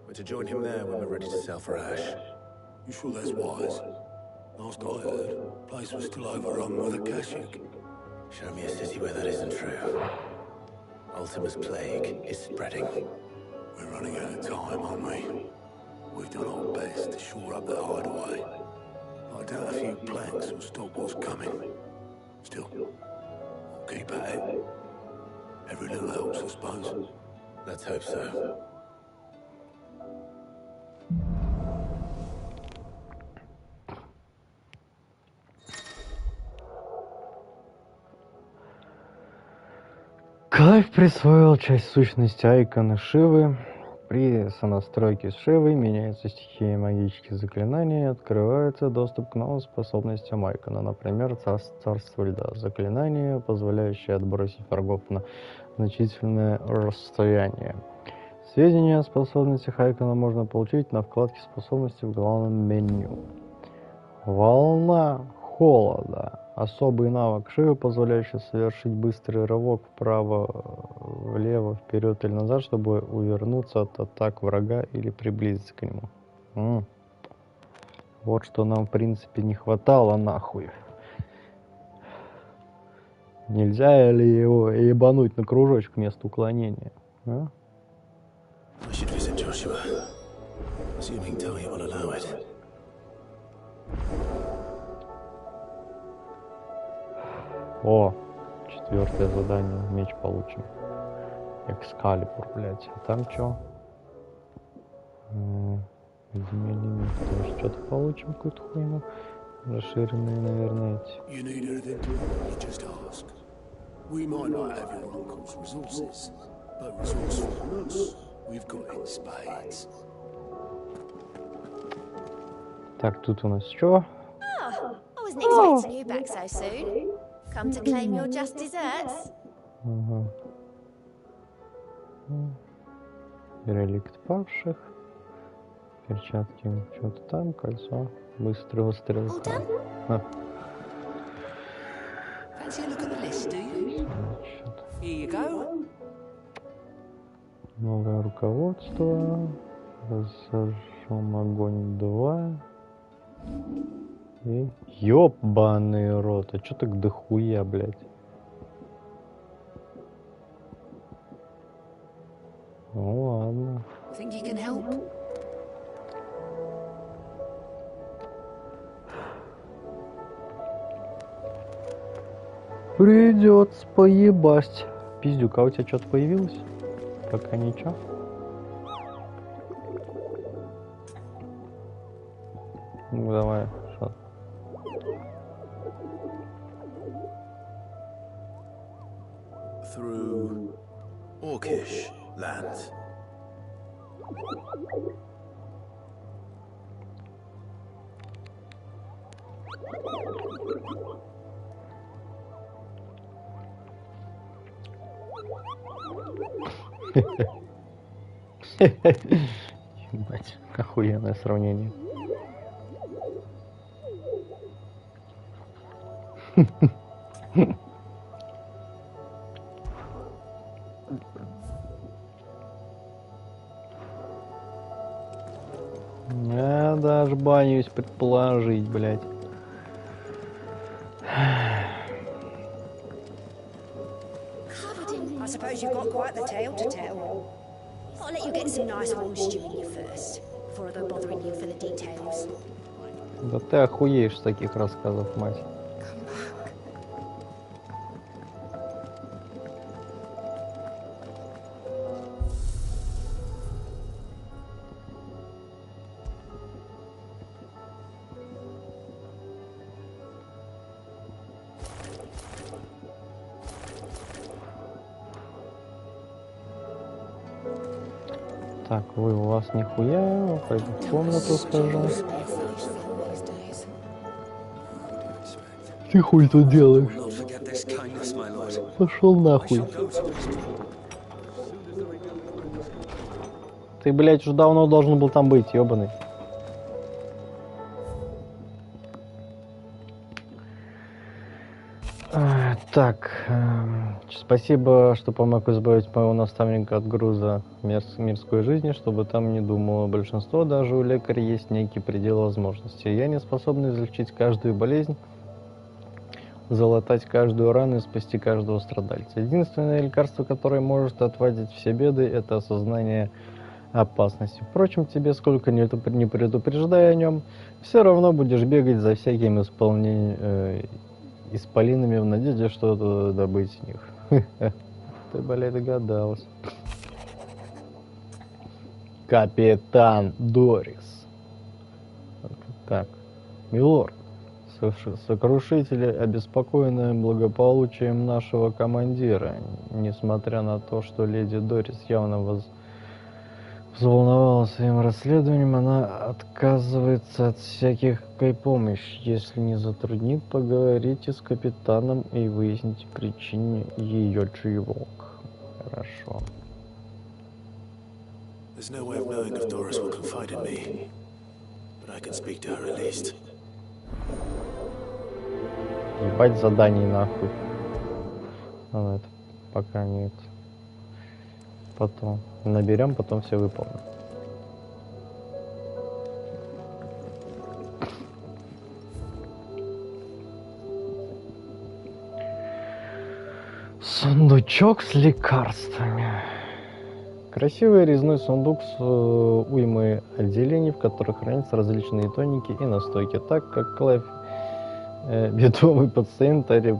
We're to join him there when we're ready to sail for Ash. You sure that's wise? Last I heard, the place was still overrun by the Kashyyyk. Show me a city where that isn't true. Ultima's plague is spreading. We're running out of time, aren't we? We've done our best to shore up that hideaway. I doubt a few planks will stop what's coming. Still, we'll keep at it. Every little helps, I suppose. Let's hope so. Клайв присвоил часть сущности Айкона Шивы. При сонастройке с Шивой меняются стихии магических заклинаний и открывается доступ к новым способностям Айкона, например, Царство Льда. Заклинание, позволяющее отбросить врагов на значительное расстояние. Сведения о способностях Айкона можно получить на вкладке способности в главном меню. Волна холода. Особый навык Шивы, позволяющий совершить быстрый рывок вправо, влево, вперед или назад, чтобы увернуться от атак врага или приблизиться к нему. Вот что нам, в принципе, не хватало, нахуй. Нельзя ли его ебануть на кружочек вместо уклонения? А? О, 4-е задание, меч получим. Экскалибур, блядь. А там чё? Измерение, то есть что-то получим, какую-то хуйню. Расширенные, наверное, эти. You need anything? You just ask. We might not have your uncle's resources, but resourcefulness we've got in spades. Так, тут у нас что? Oh, I wasn't expecting you back so soon. Come to claim your just desserts? Ага. Реликт павших. Перчатки, что-то там, кольцо. Быстрого стрелка. Fancy a look at the list, do you? Here you go. Новое руководство. Разожжем огонь 2. И... Ёбаный рот, а чё так дохуя, блядь? Ну ладно. Think you can help? Придется поебать. Пиздюк, а у тебя что-то появилось? Пока ничего. Ну давай, что? Through Orcish lands. Ебать, охуенное сравнение. Я даже банюсь предположить, блядь. I suppose you've got quite the tale to tell. I'll let you get some nice warm stew in you first, before I go bothering you for the details. Да ты охуеешь с таких рассказов, мать. Так, вы у вас нихуя, пойду в комнату схожу. Ты хуй тут делаешь? Пошел нахуй. Ты, блядь, уже давно должен был там быть, ёбаный. Так, спасибо, что помог избавить моего наставника от груза мирской жизни, чтобы там не думало большинство, даже у лекаря есть некий предел возможностей. Я не способен излечить каждую болезнь, залатать каждую рану и спасти каждого страдальца. Единственное лекарство, которое может отводить все беды, это осознание опасности. Впрочем, тебе сколько не предупреждай о нем, все равно будешь бегать за всякими исполинами в надежде что-то добыть с них. Ты, блядь, догадался. Капитан Дорис. Так, милорд, сокрушители обеспокоены благополучием нашего командира. Несмотря на то, что леди Дорис явно взволновалась своим расследованием, она отказывается от всякой помощи. Если не затруднит, поговорите с капитаном и выясните причину ее тревог. Хорошо. There's no way of knowing if Doris will confide in me, but I can speak to her at least. Ебать заданий нахуй. Ладно, это пока нет. Потом наберем, потом все выполним. Сундучок с лекарствами. Красивый резной сундук с уймой отделений, в которых хранятся различные тоники и настойки. Так как Клайв, бедовый пациент, Тари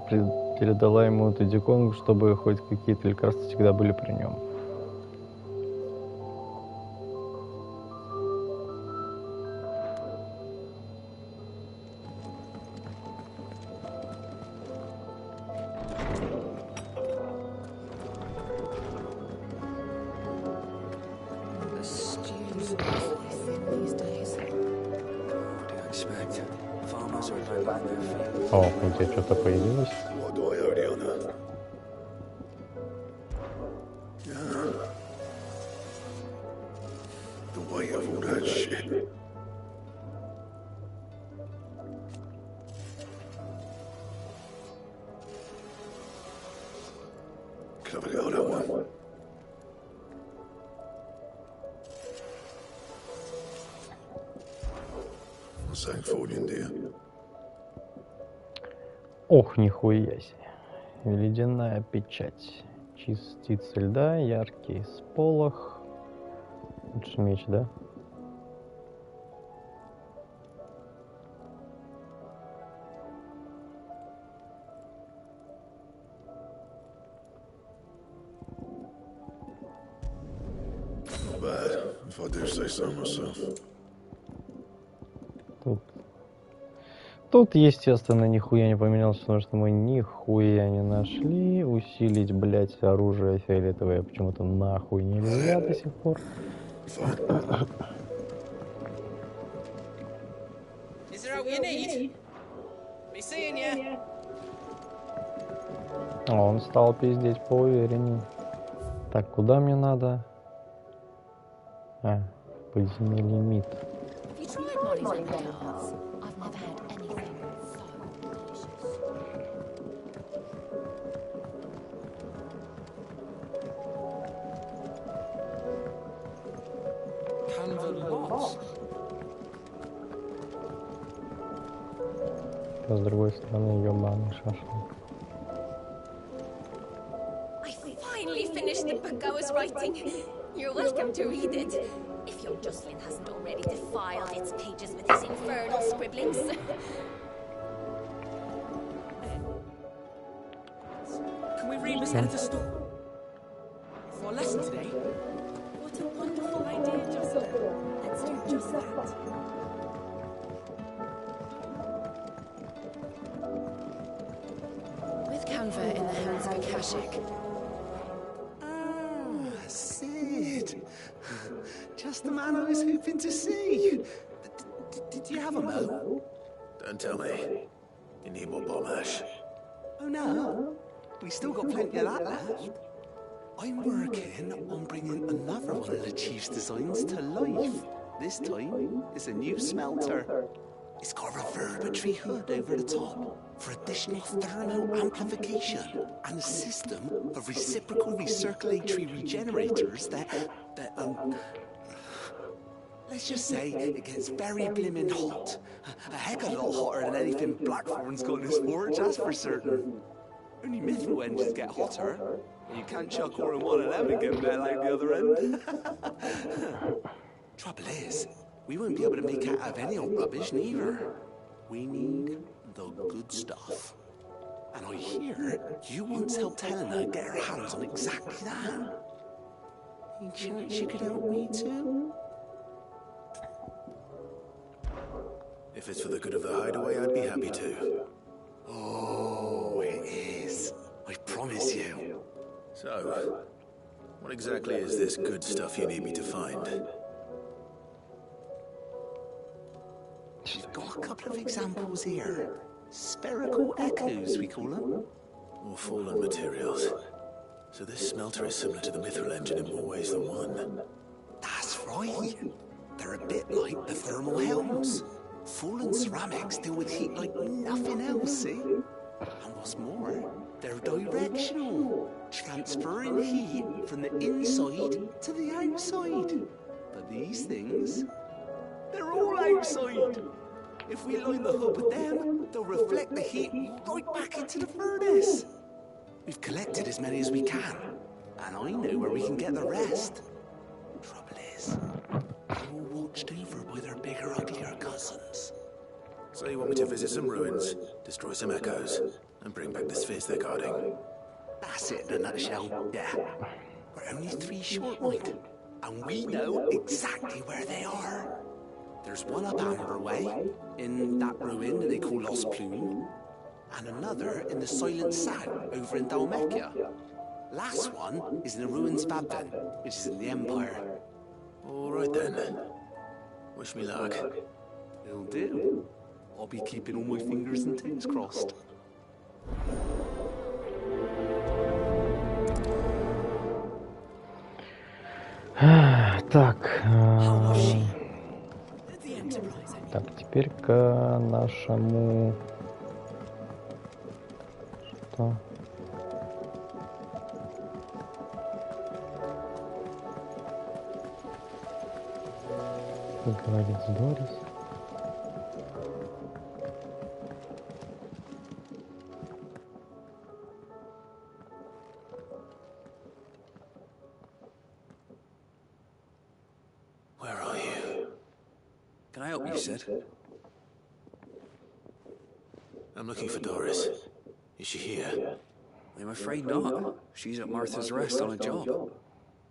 передала ему эту диконку, чтобы хоть какие-то лекарства всегда были при нем. О, у тебя что-то появилось? Ох, нихуя себе. Ледяная печать. Частицы льда, яркий сполох. Это же меч, да? Тут, естественно, нихуя не поменялся, потому что мы нихуя не нашли. Усилить, блять, оружие фиолетовое почему-то нахуй нельзя до сих пор. Он стал пиздеть поувереннее. Так, куда мне надо? Подземелье МИД. С другой стороны, ёбаный шашлык. I finally finished the book I was writing. You're welcome to read it. If your Jocelyn hasn't already defiled its pages with his infernal scribblings. Can we read Miss Editor's story for a lesson today? What a wonderful idea, Jocelyn. Let's do just that. With Canva in the hands of Akashic. Sid. Just the man I was hoping to see. Did you have a mo? Don't tell me. You need more bomb ash. Oh no. We still got plenty of that left. I'm working on bringing another one of the Chief's designs to life. This time, it's a new smelter. It's got a reverberatory hood over the top for additional thermal amplification and a system of reciprocal recirculatory regenerators that let's just say it gets very blimmin' hot. A heck of a lot hotter than anything Blackthorn's got in his forge, that's for certain. Only mithril engines get hotter, and you can't chuck ore in one of them and get metal out the other end. Trouble is, we won't be able to make it out of any old rubbish neither. We need the good stuff. And I hear you once helped Helena get her hands on exactly that. Any chance you could help me too? If it's for the good of the hideaway, I'd be happy to. Oh, it is. I promise you. So, what exactly is this good stuff you need me to find? We've got a couple of examples here. Spherical echoes, we call them. More fallen materials. So this smelter is similar to the mithril engine in more ways than one. That's right. They're a bit like the thermal helms. Fallen ceramics deal with heat like nothing else, see? And what's more, they're directional, transferring heat from the inside to the outside. But these things, they're all outside. If we line the hood with them, they'll reflect the heat right back into the furnace. We've collected as many as we can, and I know where we can get the rest. Trouble is, they're all watched over by their bigger, uglier cousins. So you want me to visit some ruins, destroy some echoes, and bring back the spheres they're guarding? That's it in a nutshell, yeah. We're only 3 short, mind, and we know exactly where they are. There's one up Amber Way, in that ruin that they call Lost Plume, and another in the Silent South, over in Dalmekia. Last one is in the ruins of Abden, which is in the Empire. All right then. Wish me luck. Will do. I'll be keeping all my fingers and toes crossed. Так, так, теперь к нашему... Что? Поговорить с Дорис. Sid? I'm looking for Doris. Is she here? I'm afraid not. She's at Martha's Rest on a job.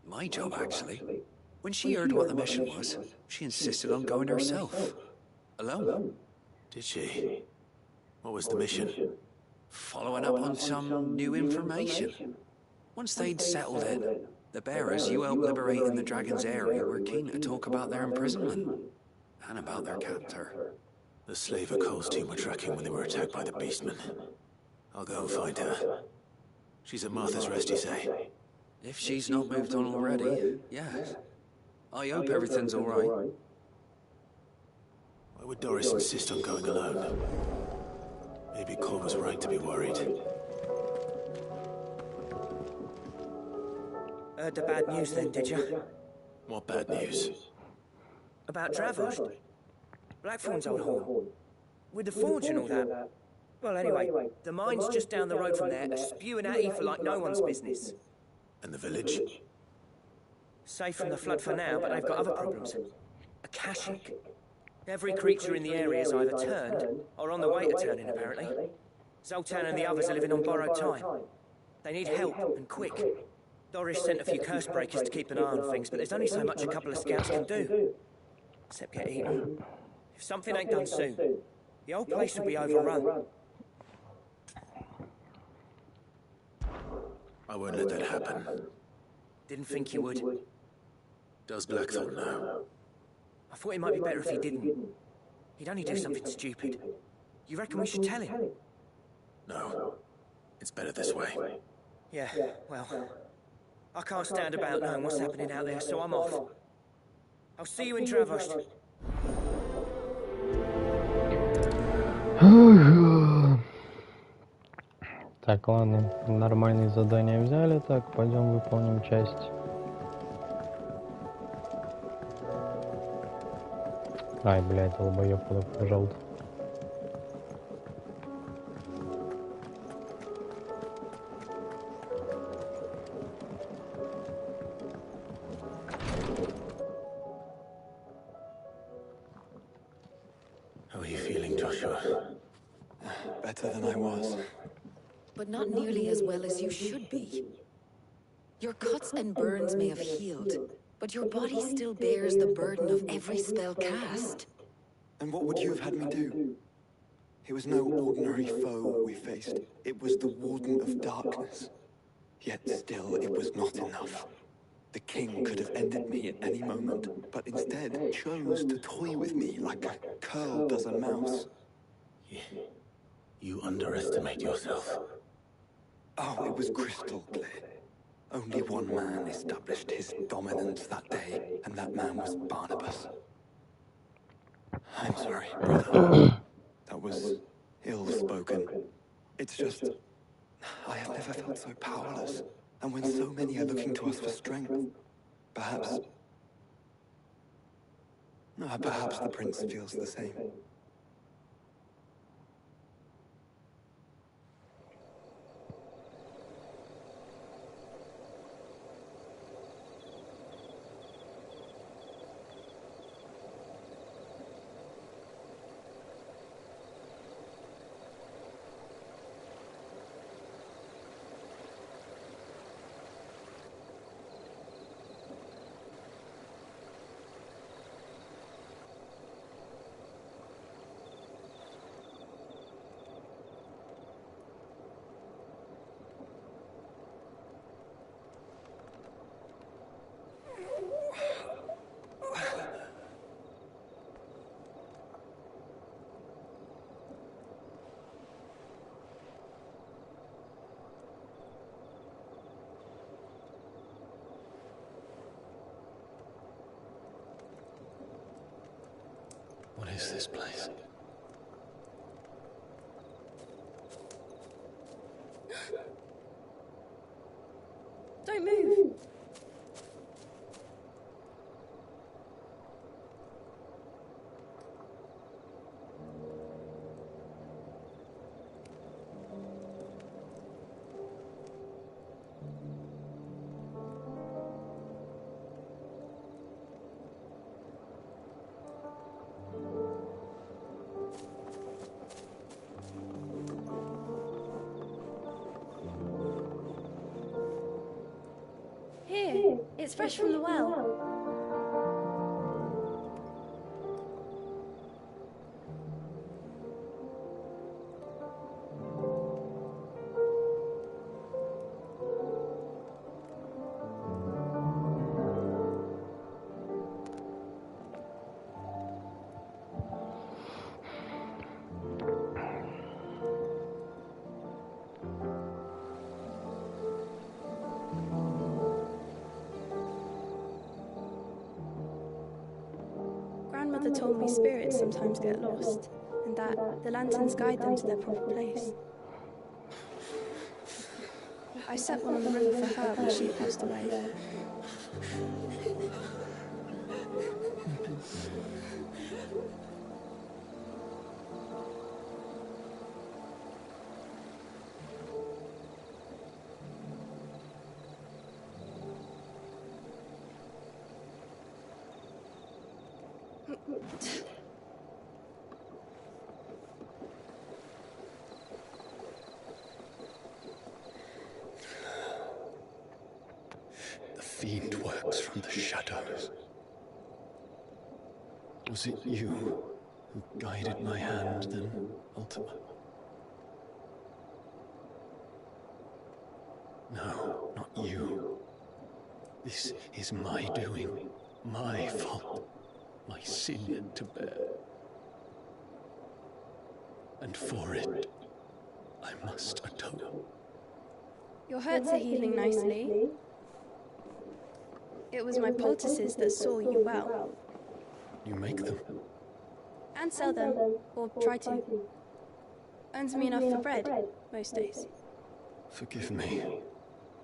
My job, actually. When she heard what the mission was, she insisted on going herself. Alone. Did she? What was the mission? Following up on some new information. Once they'd settled it, the bearers you helped liberate in the Dragon's area were keen to talk about their imprisonment. And about their captor. The slaver Cole's team were tracking when they were attacked by the beastmen. I'll go and find her. She's at Martha's Rest, you say? If she's not moved on already, yes. I hope everything's all right. Why would Doris insist on going alone? Maybe Cole was right to be worried. Heard the bad news then, did you? What bad news? About Dravost. Blackthorn's old horn. With the forge and all that. Well, anyway, the mine's just down the road from there, are spewing at ether like no one's business. And the village? Safe from the flood for now, but they've got other problems. A Kashik. Every creature in the area is either turned, or on the way to turning, apparently. Zoltan and the others are living on borrowed time. They need help, and quick. Doris sent a few curse breakers to keep an eye on things, but there's only so much a couple of scouts can do. Except get eaten. If something ain't done soon, the whole place will be overrun. I won't let that happen. Didn't think you would. Does Blackthorn know? I thought it might be better if he didn't. He'd only do something stupid. You reckon we should tell him? No. It's better this way. Yeah, well... I can't stand about knowing what's happening out there, so I'm off. I'll see you in Traversed. Так, ладно, нормальные задания взяли, так, пойдем выполним часть. Ай, блядь, долбоёб куда побежал. How are you feeling, Joshua? Better than I was. But not nearly as well as you should be. Your cuts and burns may have healed, but your body still bears the burden of every spell cast. And what would you have had me do? It was no ordinary foe we faced. It was the Warden of Darkness. Yet still, it was not enough. The king could have ended me at any moment, but instead chose to toy with me like a curl does a mouse. You underestimate yourself. Oh, it was crystal clear. Only one man established his dominance that day, and that man was Barnabas. I'm sorry, brother. That was ill-spoken. It's just, I have never felt so powerless. And when so many are looking to us for strength, perhaps the prince feels the same. What is this place? Don't move. Here, it's fresh from the well. Grandmother told me spirits sometimes get lost, and that the lanterns guide them to their proper place. I set one on the river for her when she passed away. The fiend works from the shadows. Was it you who guided my hand then, Ultima? No, not you. This is my doing, my fault, my sin to bear. And for it, I must atone. Your hurts are healing nicely. It was my poultices that saw you well. You make them? And sell them, or try to. Earns me enough for bread, most days. Forgive me.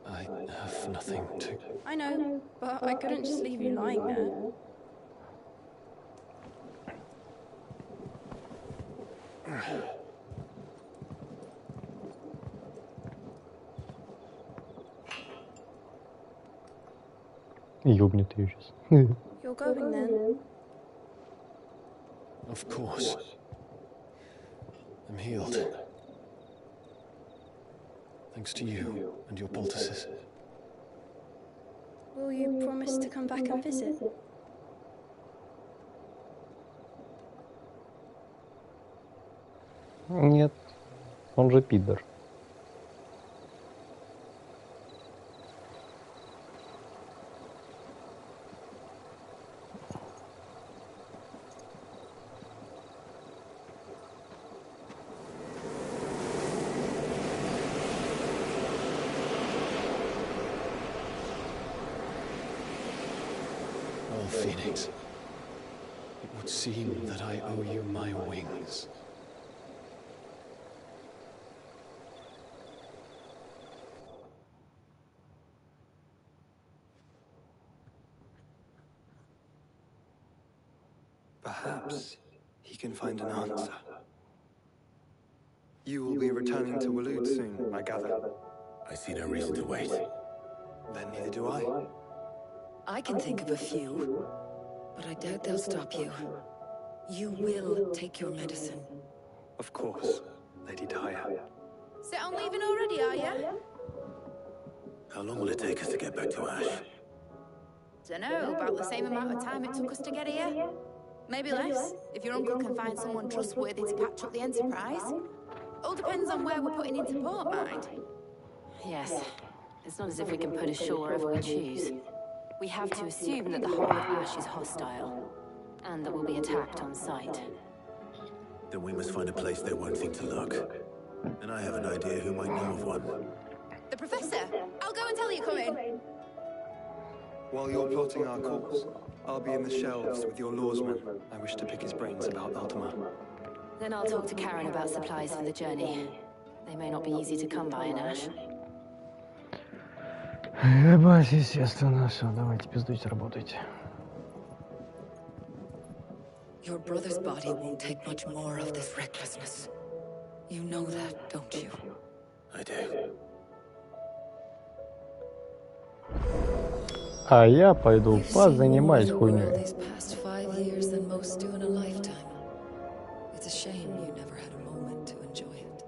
I have nothing to... I know, but I couldn't just leave you lying there. Ёбнет её сейчас. You're going then? Of course. I'm healed. Thanks to you and your poultices. Will you promise to come back and visit? Нет, он же пидор. Well, Phoenix, it would seem that I owe you my wings. Perhaps he can find an answer. You will be returning to Waloed soon, I gather. I see no reason to wait. Then neither do I. I can think of a few, but I doubt they'll stop you. You will take your medicine. Of course, Lady Daya. Set on leaving already, are you? How long will it take us to get back to Ash? Dunno, about the same amount of time it took us to get here. Maybe less, if your uncle can find someone trustworthy to patch up the Enterprise. All depends on where we're putting into port, mind. Yes. It's not as if we can put ashore wherever we choose. We have to assume that the whole of Ash is hostile, and that we'll be attacked on sight. Then we must find a place they won't think to look. And I have an idea who might know of one. The Professor! I'll go and tell you come in. While you're plotting our course, I'll be in the shelves with your lawsman. I wish to pick his brains about Ultima. Then I'll talk to Karen about supplies for the journey. They may not be easy to come by in Ash. Ебать, естественно, все, давайте, пиздуйте, работайте. Your brother's body won't take much more of this recklessness. You know that, don't you? I do. А я пойду позанимаюсь хуйней. These past 5 years than most do in a lifetime. It's a shame you never had a moment to enjoy it.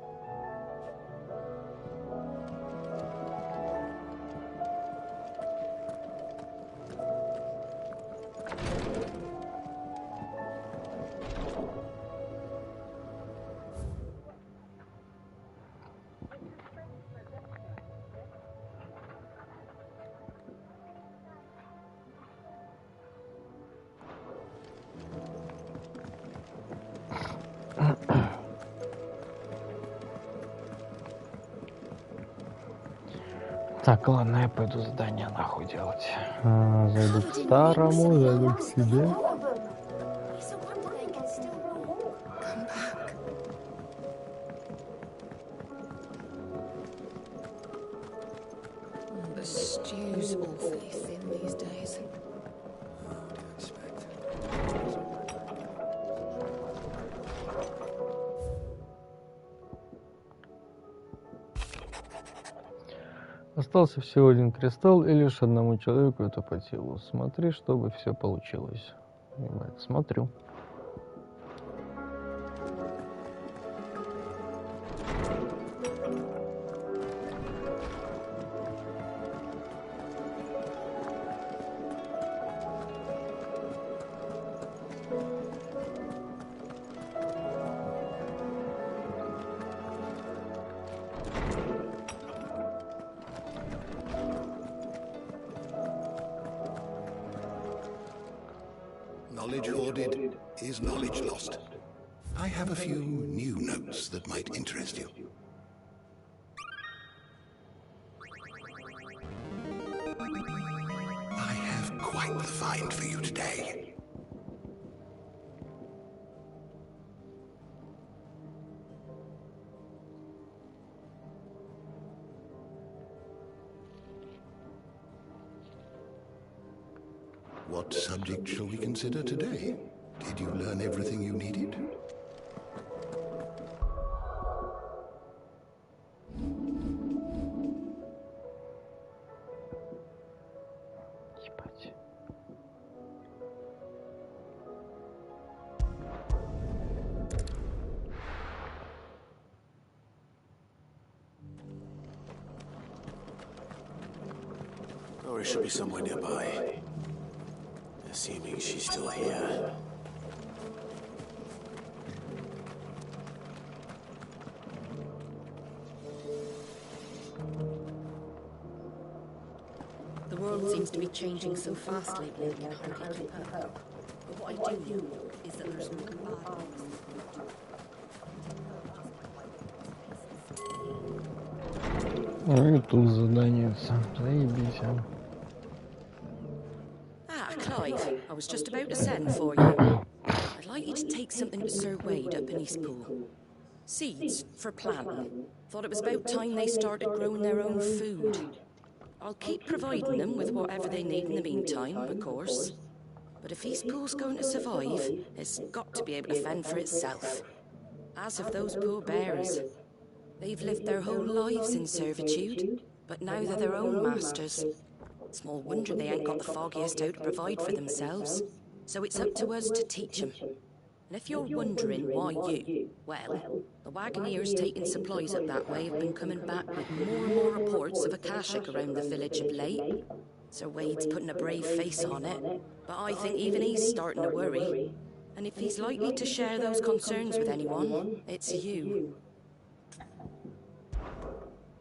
Так, ладно, я пойду задание нахуй делать. Зайду к старому, зайду к себе. The stew's awfully thin these days. Остался всего один кристалл, и лишь одному человеку это по силу. Смотри, чтобы все получилось. Ебать, смотрю. Knowledge hoarded is knowledge lost. I have a few new notes that might interest you. I have the find for you today. What subject shall we consider today? Did you learn everything you needed? Dory should be somewhere nearby. Assuming she's still here. The world seems to be changing so fast lately, I can hardly keep up. But what I do know is that there's no bad Ну и тут задание все. Заебись, а. Clive, I was just about to send for you. I'd like you to take something to Sir Wade up in Eastpool. Seeds for planting. Thought it was about time they started growing their own food. I'll keep providing them with whatever they need in the meantime, of course. But if Eastpool's going to survive, it's got to be able to fend for itself. As of those poor bears. They've lived their whole lives in servitude, but now they're their own masters. Small wonder they ain't got the foggiest how to provide for themselves. So it's up to us to teach them. And if you're wondering why you, well, the wagoneers taking supplies up that way have been coming back with more and more reports of Akashic around the village of late. Sir Wade's putting a brave face on it, but I think even he's starting to worry. And if he's likely to share those concerns with anyone, it's you.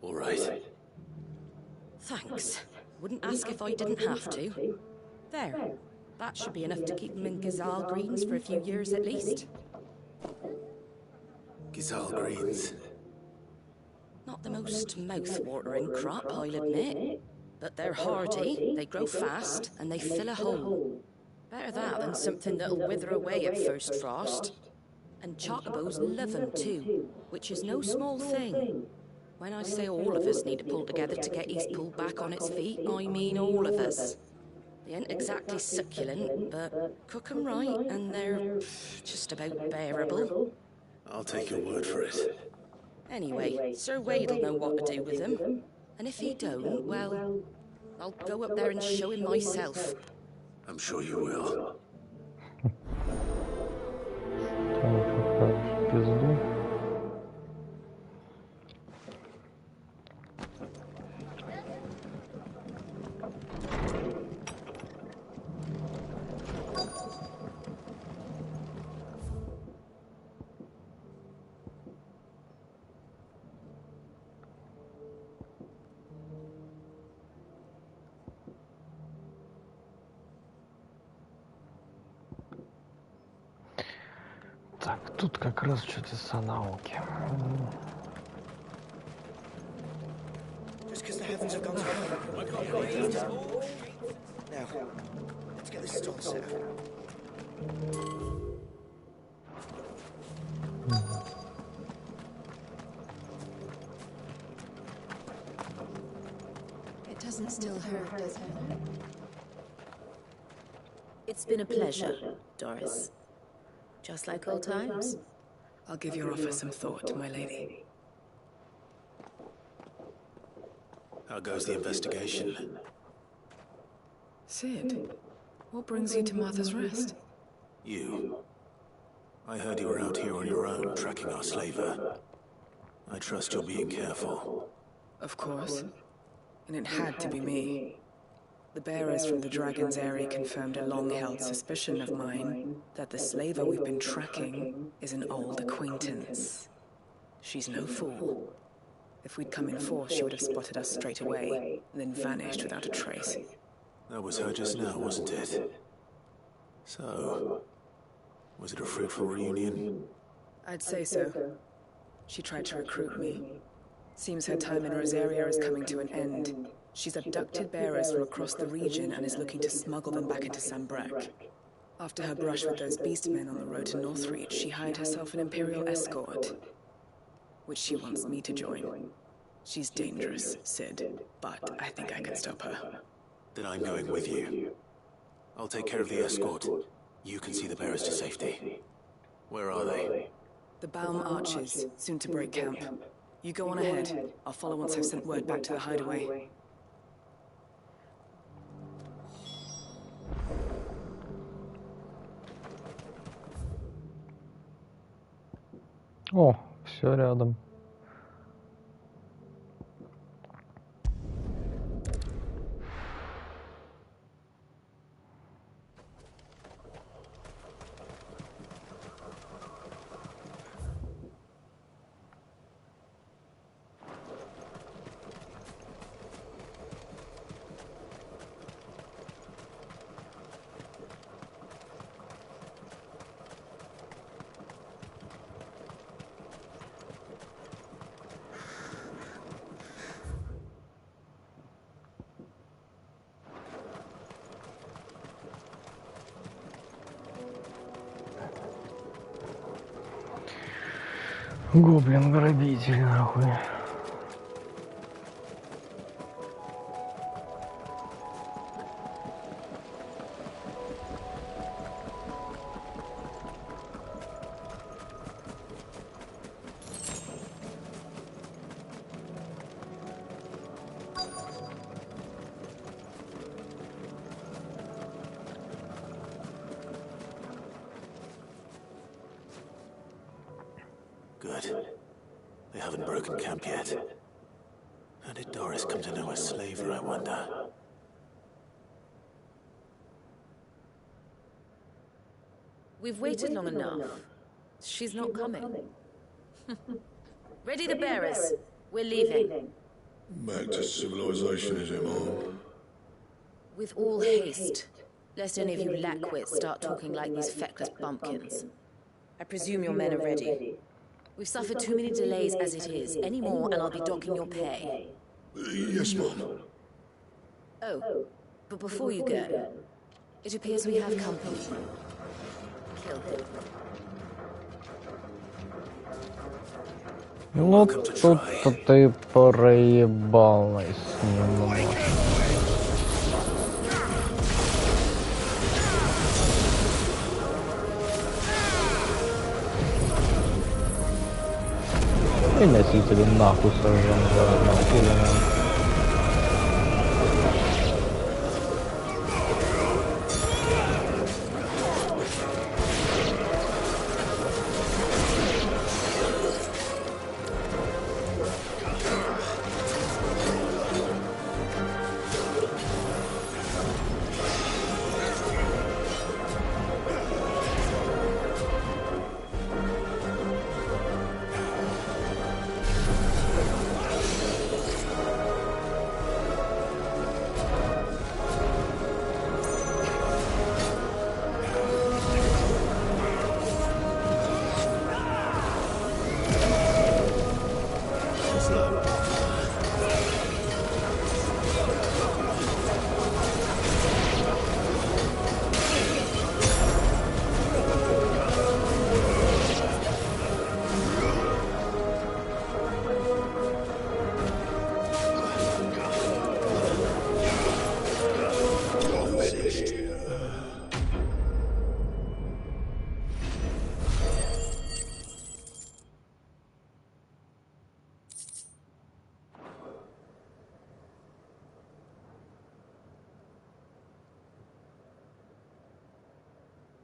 All right. Thanks. Wouldn't ask if I didn't have to. There. That should be enough to keep them in Gazal Greens for a few years at least. Gazal Greens. Not the most mouth-watering crop, I'll admit. But they're hardy, they grow fast, and they fill a hole. Better that than something that'll wither away at first frost. And chocobos love them too, which is no small thing. When I say all of us need to pull together to get Eastpool back on its feet, I mean all of us. They ain't exactly succulent, but cook 'em right and they're just about bearable. I'll take your word for it. Anyway, Sir Wade'll know what to do with them. And if he don't, well, I'll go up there and show him myself. I'm sure you will. Так, тут как раз что-то с науки. Just because the heavens have gone to now, let's get this stall set up. It doesn't still hurt, does it? It's been a pleasure, Doris. Just like old times. I'll give your offer some thought, my lady. How goes the investigation? Sid, what brings you to Martha's Rest? You. I heard you were out here on your own, tracking our slaver. I trust you're being careful. Of course. And it had to be me. The bearers from the Dragon's Eyrie confirmed a long-held suspicion of mine that the slaver we've been tracking is an old acquaintance. She's no fool. If we'd come in force, she would have spotted us straight away, and then vanished without a trace. That was her just now, wasn't it? So, was it a fruitful reunion? I'd say so. She tried to recruit me. Seems her time in Rosaria is coming to an end. She's abducted bearers from across the region and is looking to smuggle them back into Sambrek. After her brush with those beastmen on the road to Northreach, she hired herself an Imperial escort, which she wants me to join. She's dangerous, Sid, but I think I can stop her. Then I'm going with you. I'll take care of the escort. You can see the bearers to safety. Where are they? The Baum Archers, soon to break camp. You go on ahead. I'll follow once I've sent word back to the hideaway. О, все рядом. Гоблин-грабитель, нахуй. Good. They haven't broken camp yet. How did Doris come to know a slaver, I wonder? We've waited long enough. She's not coming. Ready the bearers. We're leaving. Back to civilization, is it, Mom? With all haste, lest any of you lackwits start talking like these feckless bumpkins. I presume your men are ready. We've suffered too many delays as it is. Any more and I'll be docking your pay. Yes, Mom. Oh, but before you go, it appears we have company. Kill him. Ну, тут-то ты проебалась немножко. И носители нахуй сожжем заодно.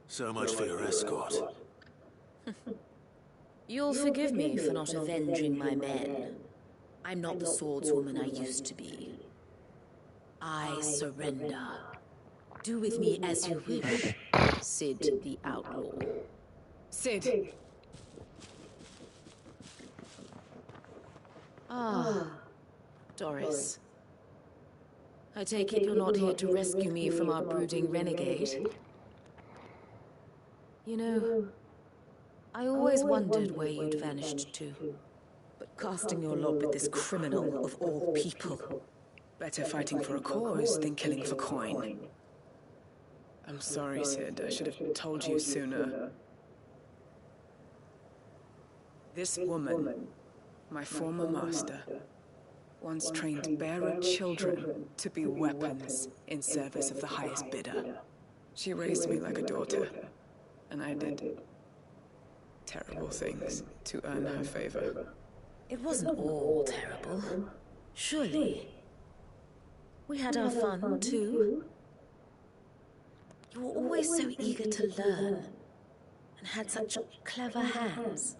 So much for your escort. You'll forgive me for not avenging my men. I'm not the swordswoman I used to be. I surrender. Do with me as you wish, Sid the Outlaw. Sid! Ah, Doris. I take it you're not here to rescue me from our brooding renegade? You know, I always wondered where you'd vanished to. But Casting your lot with this criminal of all people. Better fighting for a cause than killing for coin. I'm sorry, Sid. I should have told you sooner. This woman, my former master, once trained bearer children to be weapons in service of the highest bidder. She raised me like a daughter, and I did terrible things to earn her favor. It wasn't all terrible. Surely. We had our fun, too. You were always so eager to learn, and had such clever hands.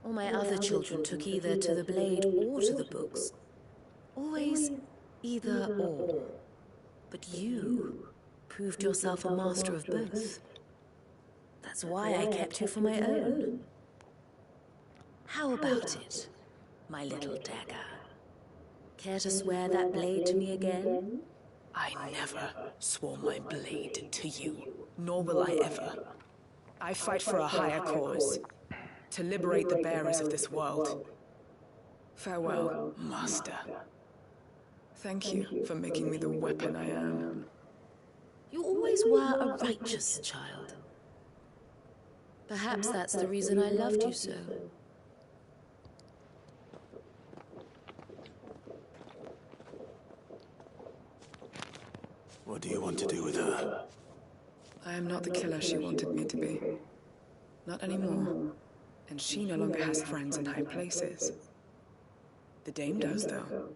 All my other children took either to the blade or to the books. Always either or. But you proved yourself a master of both. That's why I kept you for my own. How about it, my little dagger? Care to swear that blade to me again? I never swore my blade to you, nor will I ever. I fight for a higher cause, to liberate the bearers of this world. Farewell, Master. Thank you for making me the weapon I am. You always were a righteous child. Perhaps that's the reason I loved you so. What do you want to do with her? I am not the killer she wanted me to be. Not anymore. And she no longer has friends in high places. The Dame does, though.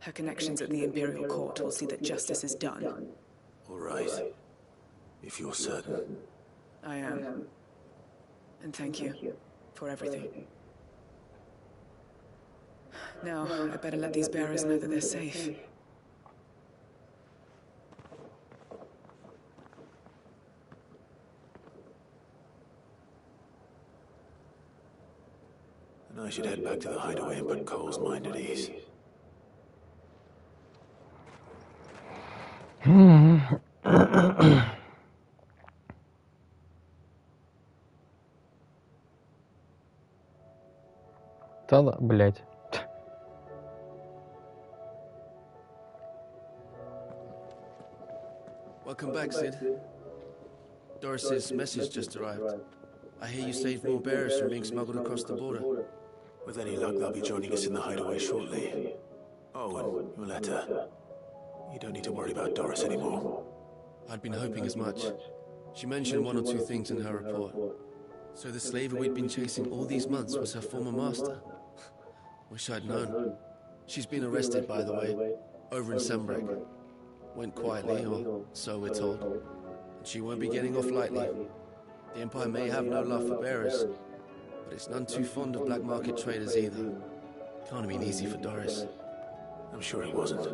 Her connections at the Imperial Court will see that justice is done. All right. If you're certain. I am. And thank you for everything. Now, I better let these bearers know that they're safe. And I should head back to the hideaway and put Cole's mind at ease. Да, блять. Welcome back, Sid. Doris's message just arrived. I hear you saved more bearers from being smuggled across the border. With any luck, they'll be joining us in the hideaway shortly. Oh, and your letter. You don't need to worry about Doris anymore. I'd been hoping as much. She mentioned one or two things in her report. So the slaver we'd been chasing all these months was her former master. Wish I'd known. She's been arrested, by the way, over in Sembrek. Went quietly, or so we're told. And she won't be getting off lightly. The Empire may have no love for bearers, but it's none too fond of black market traders either. Can't have been easy for Doris. I'm sure it wasn't.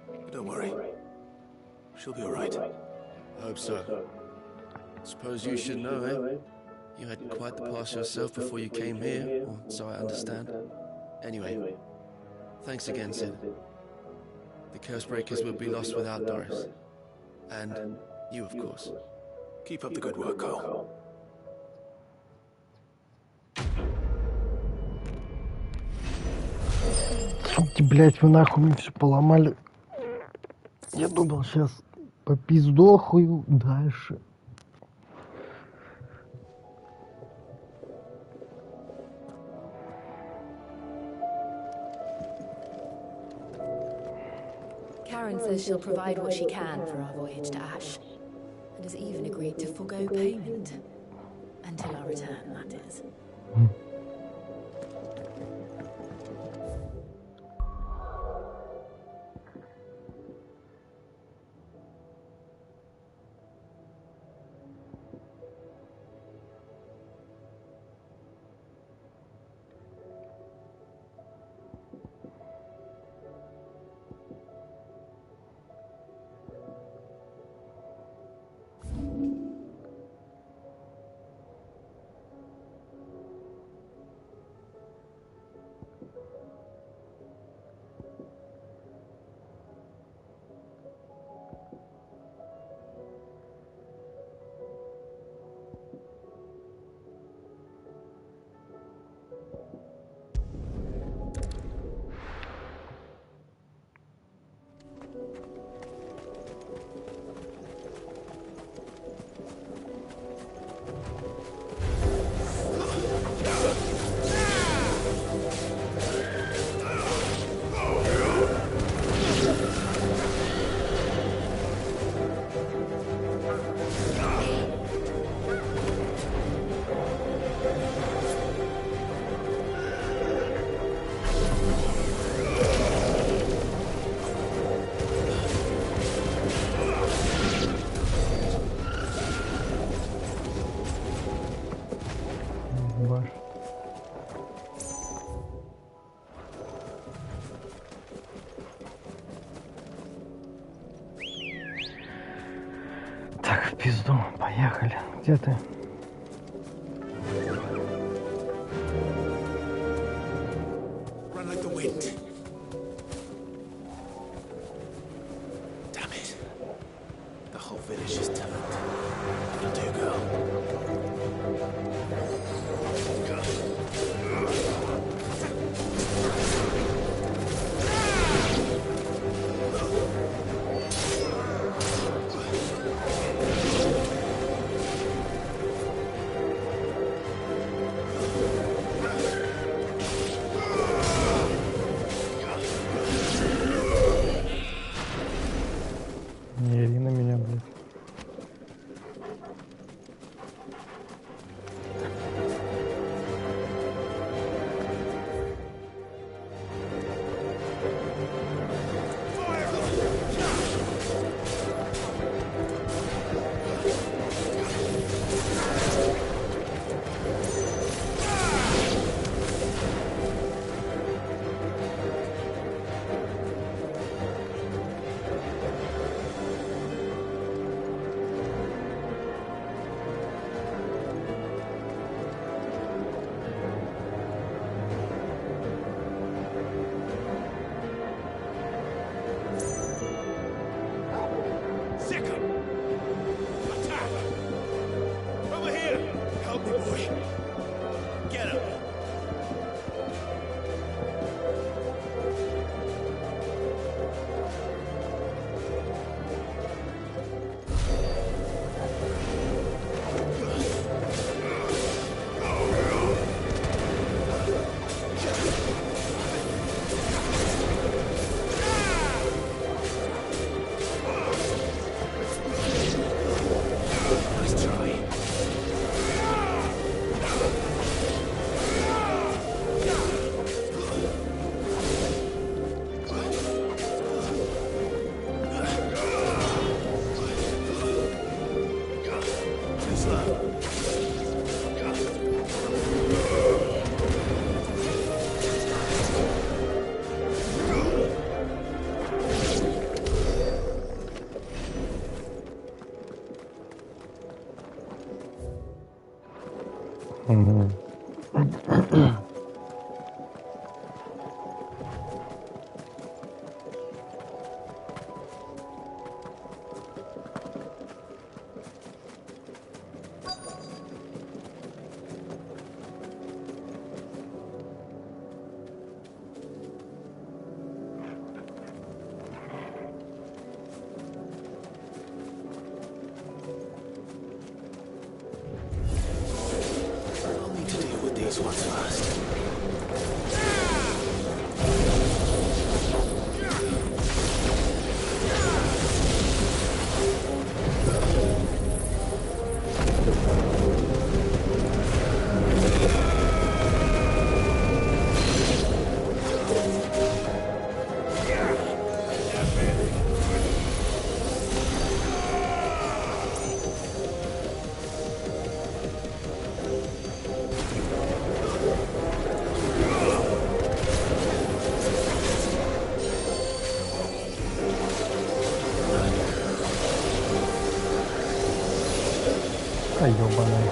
But don't worry. She'll be all right. I hope so. Suppose you should know, eh? You had quite the past yourself before you came here, or so I understand. Anyway, thanks again, Sid. The Cursebreakers would be lost without Doris. And you, of course. Keep up the good work, Cole. Суки, блять, вы нахуй мне все поломали. Я думал, сейчас попиздохую дальше. Karen says she'll provide what she can for our voyage to Ash, and has even agreed to forego payment. Until our return, that is. пизду, поехали. Где ты? Run like the wind. Damn it. The whole village is turned. It'll do, girl. Не ори на меня, блядь. Ёбаный.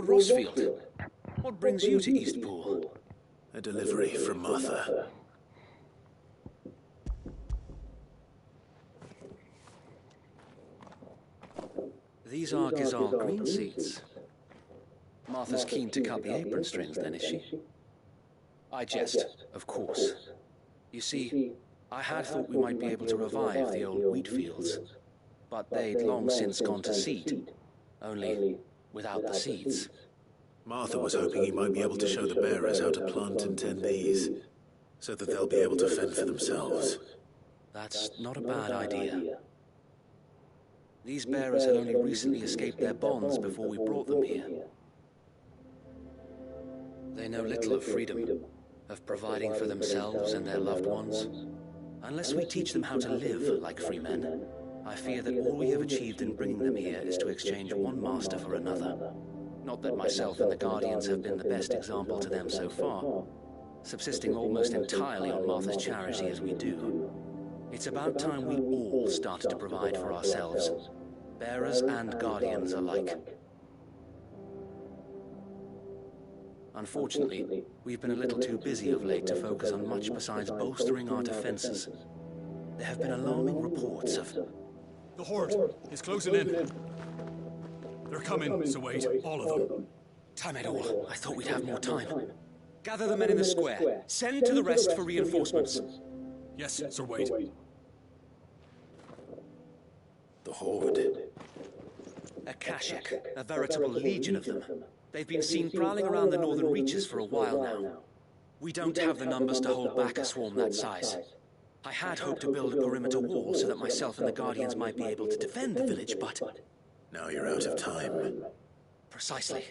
Lord Rossfield, what brings you to Eastpool? A delivery from Martha. These are Gizal green seeds. Martha's keen to cut the apron strings then, is she? I jest, of course. You see, I had thought we might be able to revive the old wheat fields, but they'd long since gone to seed, only without the seeds. Martha was hoping you might be able to show the bearers how to plant and tend these, so that they'll be able to fend for themselves. That's not a bad idea. These bearers had only recently escaped their bonds before we brought them here. They know little of freedom, of providing for themselves and their loved ones. Unless we teach them how to live like free men, I fear that all we have achieved in bringing them here is to exchange one master for another. Not that myself and the Guardians have been the best example to them so far, subsisting almost entirely on Martha's charity as we do. It's about time we all started to provide for ourselves, bearers and Guardians alike. Unfortunately, we've been a little too busy of late to focus on much besides bolstering our defenses. There have been alarming reports of... The Horde is closing in. They're coming, so wait, all of them. Time it all. I thought we'd have more time. Gather the men in the square. Send to the rest for reinforcements. Yes, Sir Wade. The Horde. A Kashik, a veritable legion of them. They've been seen prowling around the northern reaches for a while now. We don't have the numbers to hold back a swarm that size. I had hoped to build a perimeter wall so that myself and the Guardians might be able to defend the village, but... Now you're out of time. Precisely.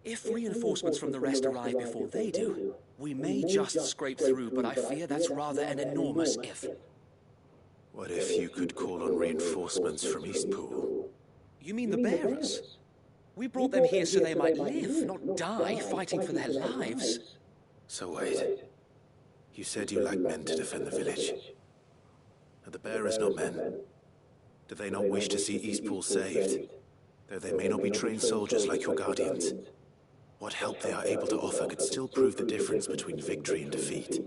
If reinforcements from the rest arrive before they do, we may just scrape through, but I fear that's rather an enormous if. What if you could call on reinforcements from Eastpool? You mean the bearers? We brought them here so they might live, not die fighting for their lives. So wait. You said you lacked men to defend the village. Are the bearers not men? Do they not wish to see Eastpool saved? Though they may not be trained soldiers like your Guardians. What help they are able to offer could still prove the difference between victory and defeat.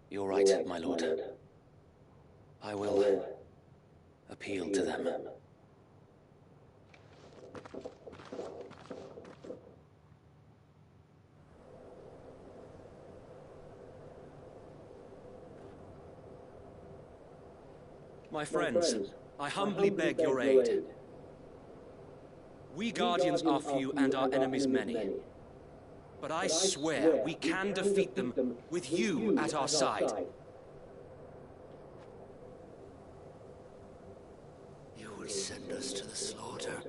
You're right, my lord. I will appeal to them. My friends, I humbly beg your aid. We Guardians are few and our enemies many. But I swear we can defeat them with you at our side. You will send us to the slaughter,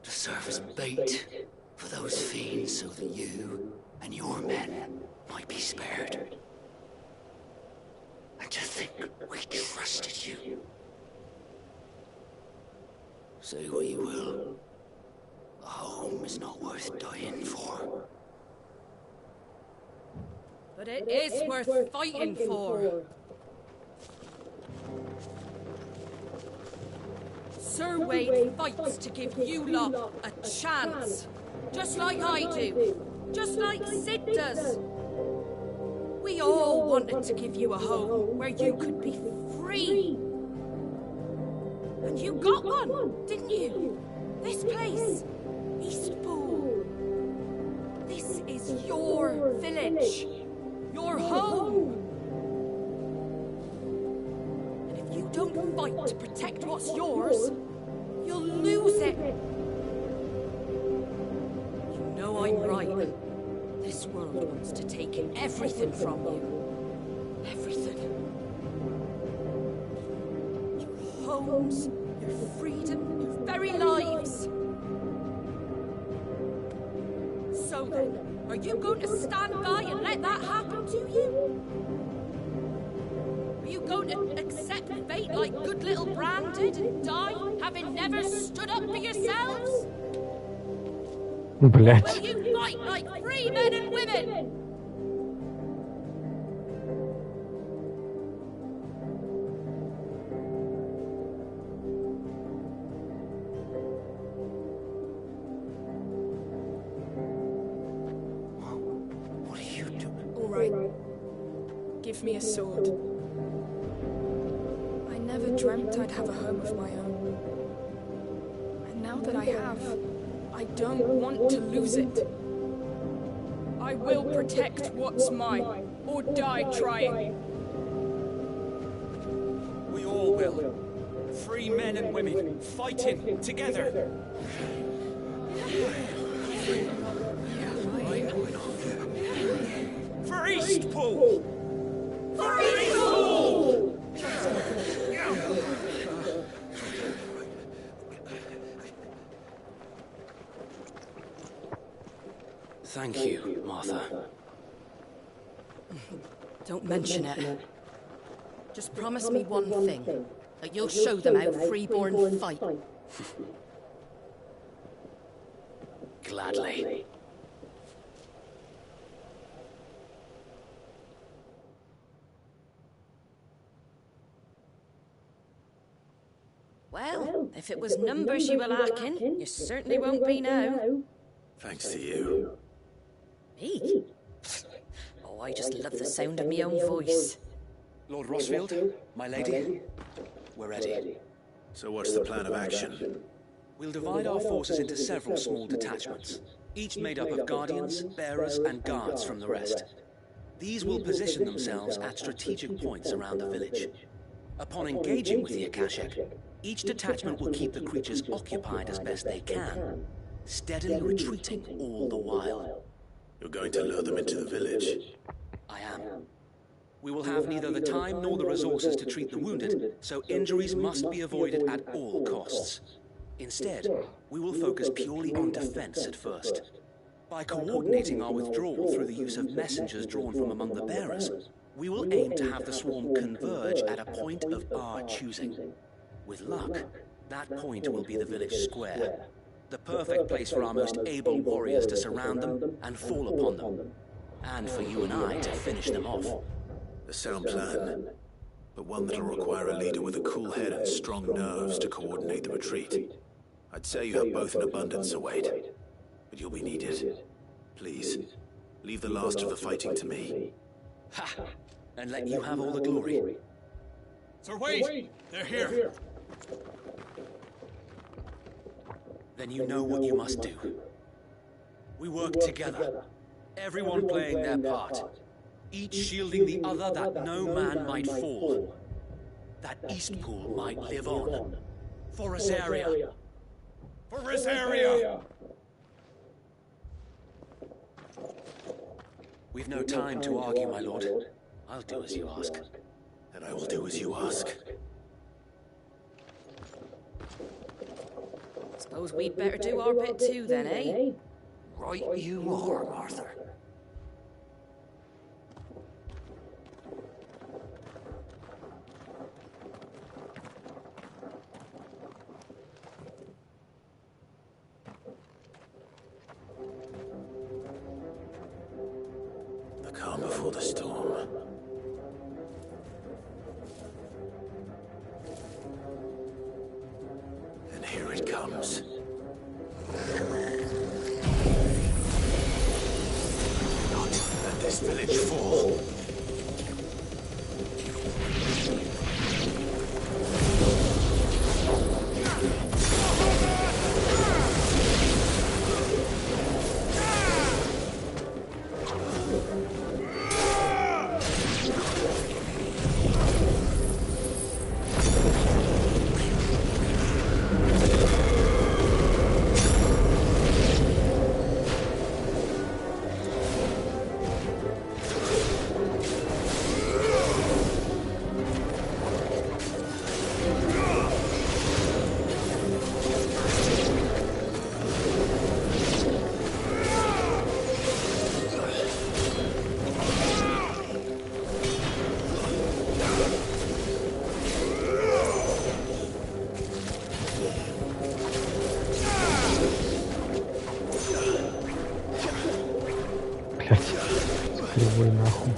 to serve as bait for those fiends so that you and your men might be spared. And to think we trusted you. Say what you will, a home is not worth dying for. But it is worth fighting for. Sir Wade fights to give you lot a chance. Just like I do. Just like Sid does. We all wanted to give you a home where you could be free. And you got one, didn't you? This place, Eastpool. This is your village, your home. And if you don't fight to protect what's yours, you'll lose it. You know I'm right. This world wants to take everything from you. Everything. Your homes, your freedom, your very lives. So then, are you going to stand by and let that happen to you? Are you going to accept fate like good little Bran did and die, having never stood up for yourselves? Блять. Will you fight like free men and women? give me a sword. I never dreamt I'd have a home of my own. And now that I have, I don't want to lose it. I will protect what's mine, or die trying. We all will. Free men and women, fighting together. For Eastpool! For Eastpool! Thank you, Martha. Don't mention it. Just promise me one thing. That you'll show them how freeborn fight. Gladly. Well, if it was numbers you were lacking, you certainly won't be now. Thanks to you. Me? Oh, I just love the sound of my own voice. Lord Rossfield, my lady, we're ready. So what's the plan of action? We'll divide our forces into several small detachments, each made up of guardians, bearers, and guards from the rest. These will position themselves at strategic points around the village. Upon engaging with the Akashic, each detachment will keep the creatures occupied as best they can, steadily retreating all the while. You're going to lure them into the village? I am. We will have neither the time nor the resources to treat the wounded, so injuries must be avoided at all costs. Instead, we will focus purely on defense at first. By coordinating our withdrawal through the use of messengers drawn from among the bearers, we will aim to have the swarm converge at a point of our choosing. With luck, that point will be the village square, the perfect place for our most able warriors to surround them and fall upon them, and for you and I to finish them off. A sound plan, but one that'll require a leader with a cool head and strong nerves to coordinate the retreat. I'd say you have both in abundance, Sir Wade, but you'll be needed. Please, leave the last of the fighting to me. Ha! And let you have all the glory. Sir Wade! They're here! Then you know what you must do. We work together, everyone playing their part, each shielding the other that no man might fall, that Eastpool might live on. For Rosaria! For Rosaria! We've no time to argue, my lord. I'll do as you ask. And I will do as you ask. Suppose we'd better do our bit too then, eh? Right you are, Martha. The calm before the storm. And here it comes. Not let this village fall. Кривой нахуй.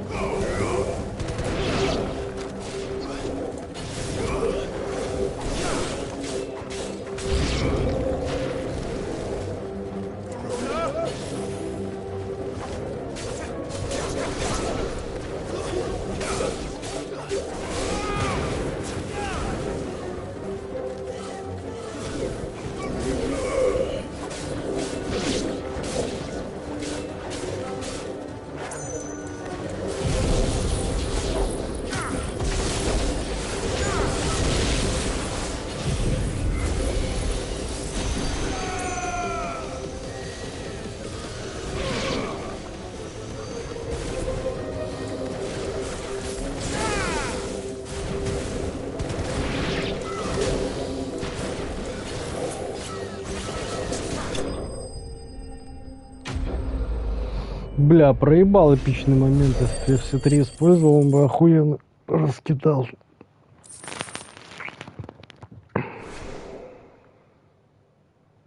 Бля, проебал эпичный момент, если все три использовал, он бы охуенно раскидал.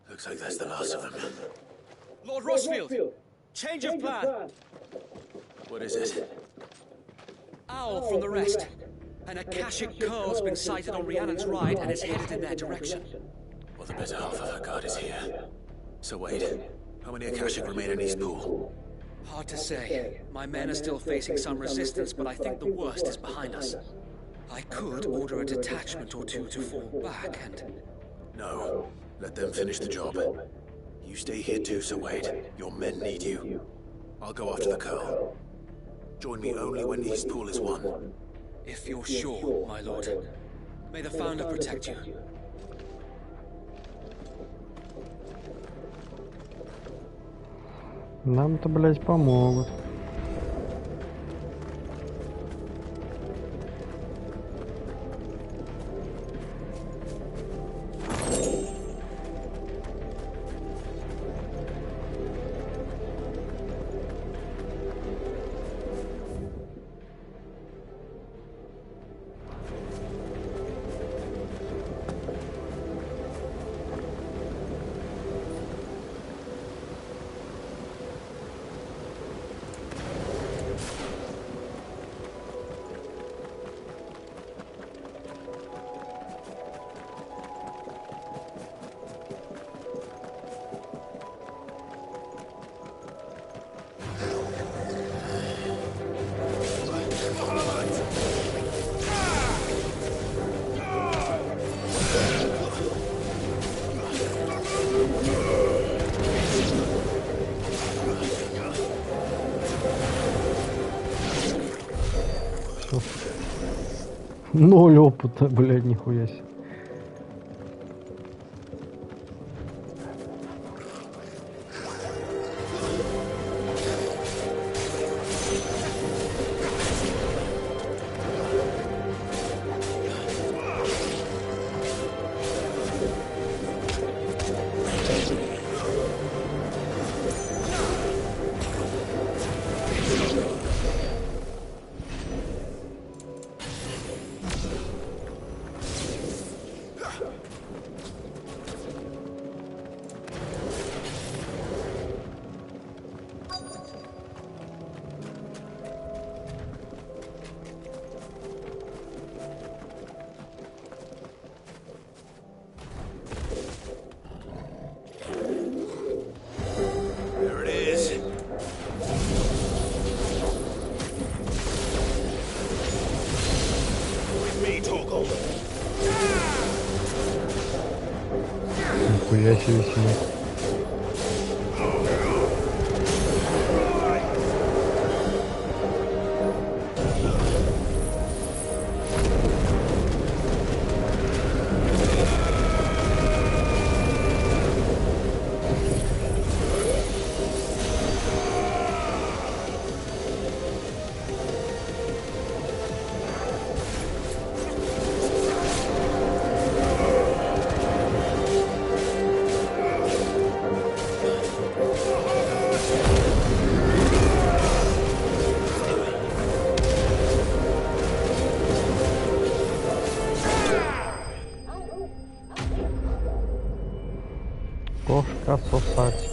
Looks like that's the last of them. Lord Rossfield, change of plan. What is it? Owl from the rest. An Akashic Curl's been sighted on Rhiannon's ride and is headed in their direction. Well, the better half of her guard is here. So wait, how many Akashic remain in Eastpool? Hard to say. My men are still facing some resistance, but I think the worst is behind us. I could order a detachment or two to fall back and... No. Let them finish the job. You stay here too, so wait. Your men need you. I'll go after the Curl. Join me only when Eastpool is won. If you're sure, my lord. May the Founder protect you. Нам-то, блядь, помогут. Ноль опыта, блядь, нихуя себе. Нихуя себе сидит. Кошка сосать.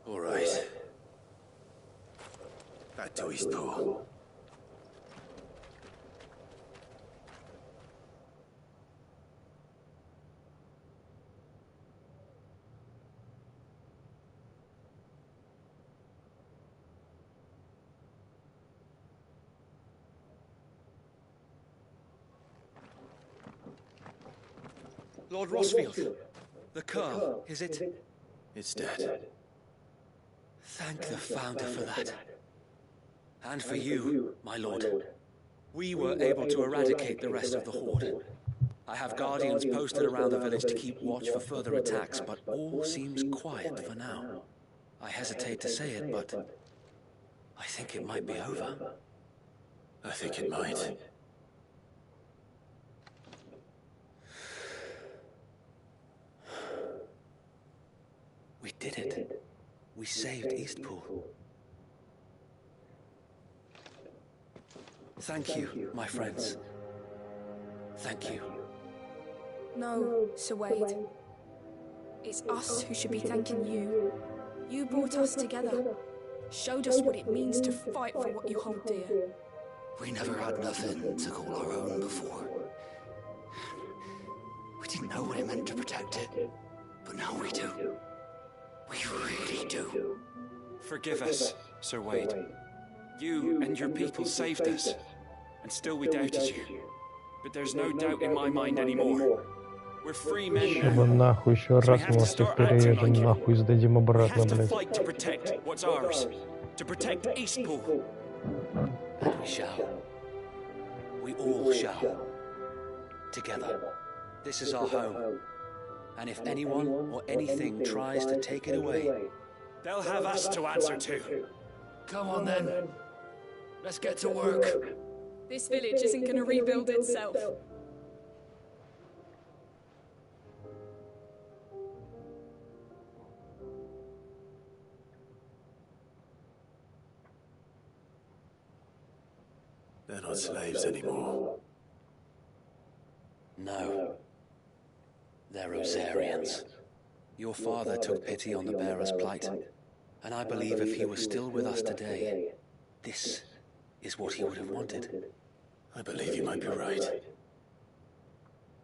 All right. Back to Eastpool. Lord Rossfield, the Curl, is it? It's dead. Thank the Founder for that. And for you, my lord. We were able to eradicate the rest of the Horde. I have guardians posted around the village to keep watch for further attacks, but all seems quiet for now. I hesitate to say it, but I think it might be over. I think it might. did it. We saved Eastpool. Thank you, my friends. Thank you. No, Sir Wade. It's us who should be thanking you. You brought us together. Showed us what it means to fight for what you hold dear. We never had nothing to call our own before. We didn't know what it meant to protect it, but now we do. We really do. Forgive us, Sir Wade. You and your people saved us, and still we doubted you. But there's no doubt in my mind anymore. We're free men Чтобы now. нахуй еще раз мы вас всех перережем, нахуй сдадим We обратно, have to блядь. fight to protect what's ours. To protect Eastpool. And we shall. We all shall. Together. This is our home. And if anyone or anything tries to take it away, they'll have us to answer to. Come on then. Let's get to work. This village isn't going to rebuild itself. They're not slaves anymore. No. They're Rosarians. Your father took pity on the bearer's plight, and I believe if he was still with us today, this is what he would have wanted. I believe you might be right.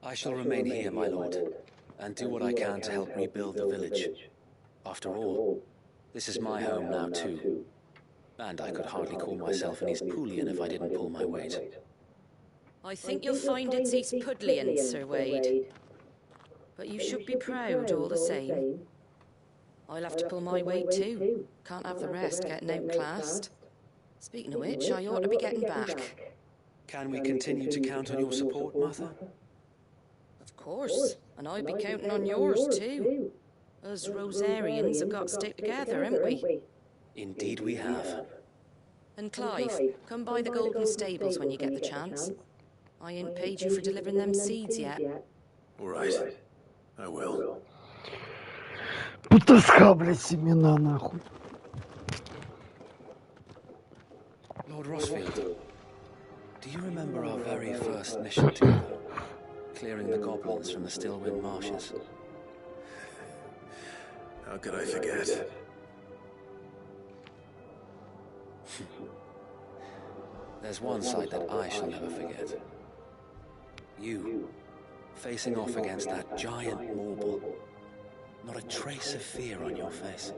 I shall remain here, my lord, and do what I can to help rebuild the village. After all, this is my home now too, and I could hardly call myself an Eastpoolian if I didn't pull my weight. I think you'll find it's Eastpudlian, Sir Wade. But you should be proud all the same. I'll have to pull my weight too. Can't have the rest getting outclassed. Speaking of which, I ought to be getting back. Can we continue to count on your support, Martha? Of course, and I'll be counting on yours too. Us Rosarians have got to stick together, haven't we? Indeed we have. And Clive, come by the Golden Stables when you get the chance. I ain't paid you for delivering them seeds yet. All right. I will. Потаскал, блядь, семена, нахуй. Lord Rossfield, do you remember our very first mission together? Clearing the goblins from the Stillwind marshes? How could I forget? There's one sight that I shall never forget. You, facing off against that giant Morble. Not a trace of fear on your face.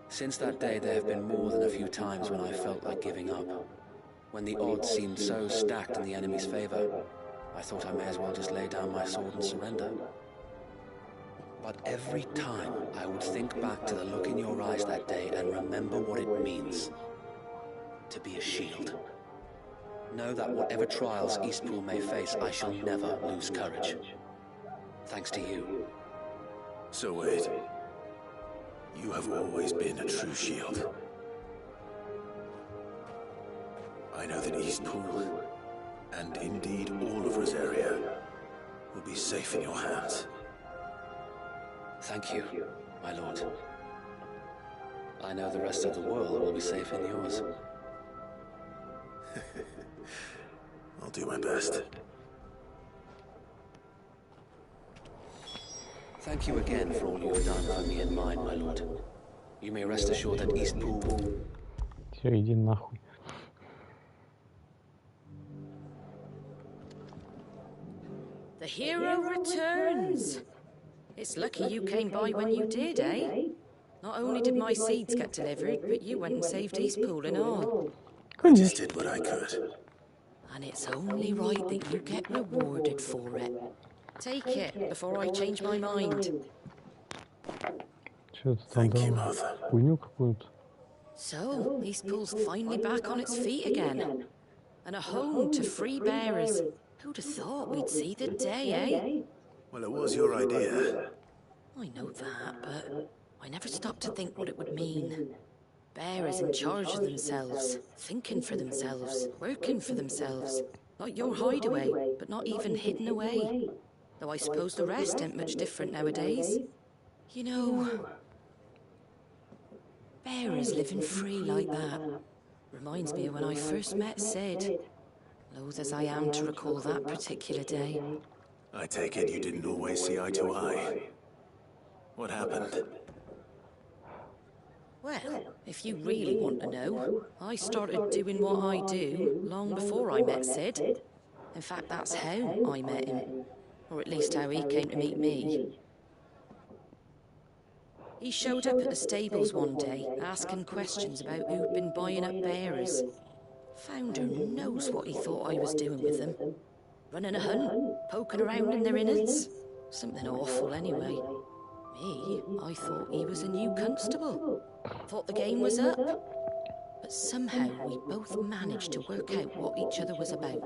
Since that day, there have been more than a few times when I felt like giving up. When the odds seemed so stacked in the enemy's favor, I thought I may as well just lay down my sword and surrender. But every time, I would think back to the look in your eyes that day and remember what it means to be a shield. Know that whatever trials Eastpool may face, I shall never lose courage. Thanks to you. So Wade, you have always been a true shield. I know that Eastpool, and indeed all of Rosaria, will be safe in your hands. Thank you, my lord. I know the rest of the world will be safe in yours. I'll do my best. Thank you again for all you've done for me and mine, my lord. You may rest assured that Eastpool... Все, иди нахуй. The hero returns. It's lucky you came by when you did, eh? Not only did my seeds get delivered, but you went and saved Eastpool and all. I just did what I could. And it's only right that you get rewarded for it. Take it before I change my mind. Что ты там дал? Хуйню какую-то. So, Eastpool's finally back on its feet again. And a home to free bearers. Who'd have thought we'd see the day, eh? Well, it was your idea. I know that, but I never stopped to think what it would mean. Bearers in charge of themselves, thinking for themselves, working for themselves. Like your hideaway, but not even hidden away. Though I suppose the rest ain't much different nowadays. You know, Bearers living free like that. Reminds me of when I first met Sid. Loath as I am to recall that particular day. I take it you didn't always see eye to eye. What happened? Well, if you really want to know, I started doing what I do long before I met Sid. In fact, that's how I met him. Or at least how he came to meet me. He showed up at the stables one day, asking questions about who'd been buying up bearers. Founder knows what he thought I was doing with them. Running a hunt, poking around in their innards. Something awful anyway. Me, I thought he was a new constable. Thought the game was up. But somehow we both managed to work out what each other was about.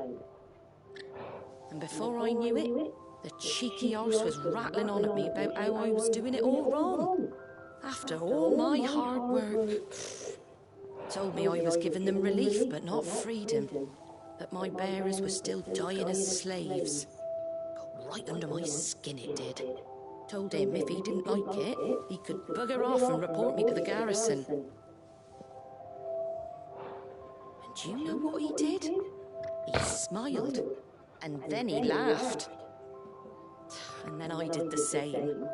And before I knew it, the cheeky arse was rattling on at me about how I was doing it all wrong. After all my hard work. Told me I was giving them relief but not freedom. That my bearers were still dying as slaves. Got right under my skin it did. Told him if he didn't like it, he could bugger off and report me to the garrison. And do you know what he did? He smiled. And then he laughed. And then I did the same.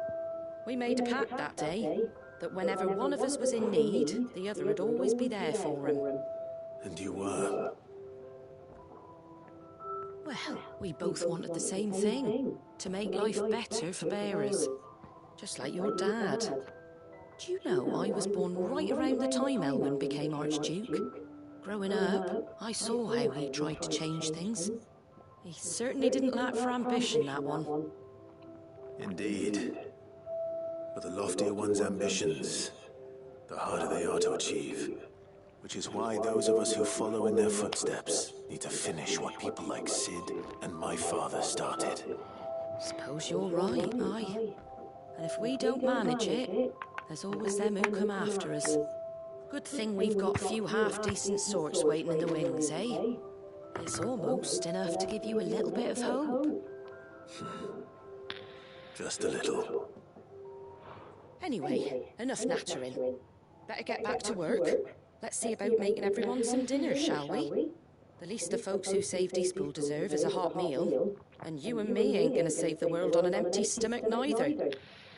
We made a pact that day, that whenever one of us was in need, the other would always be there for him. And you were? Well, we both wanted the same thing, to make life better for bearers. Just like your dad. Do you know I was born right around the time Elwyn became Archduke? Growing up, I saw how he tried to change things. He certainly didn't lack for ambition, that one. Indeed. But the loftier one's ambitions, the harder they are to achieve. Which is why those of us who follow in their footsteps need to finish what people like Sid and my father started. Suppose you're right, aye. And if we don't manage it, there's always them who come after us. Good thing we've got a few half-decent sorts waiting in the wings, eh? It's almost enough to give you a little bit of hope. Just a little. Anyway, enough nattering. Better get back to work. Let's see about making everyone some dinner, shall we? The least the folks who saved Eastpool deserve is a hot meal. And you and me ain't gonna save the world on an empty stomach neither.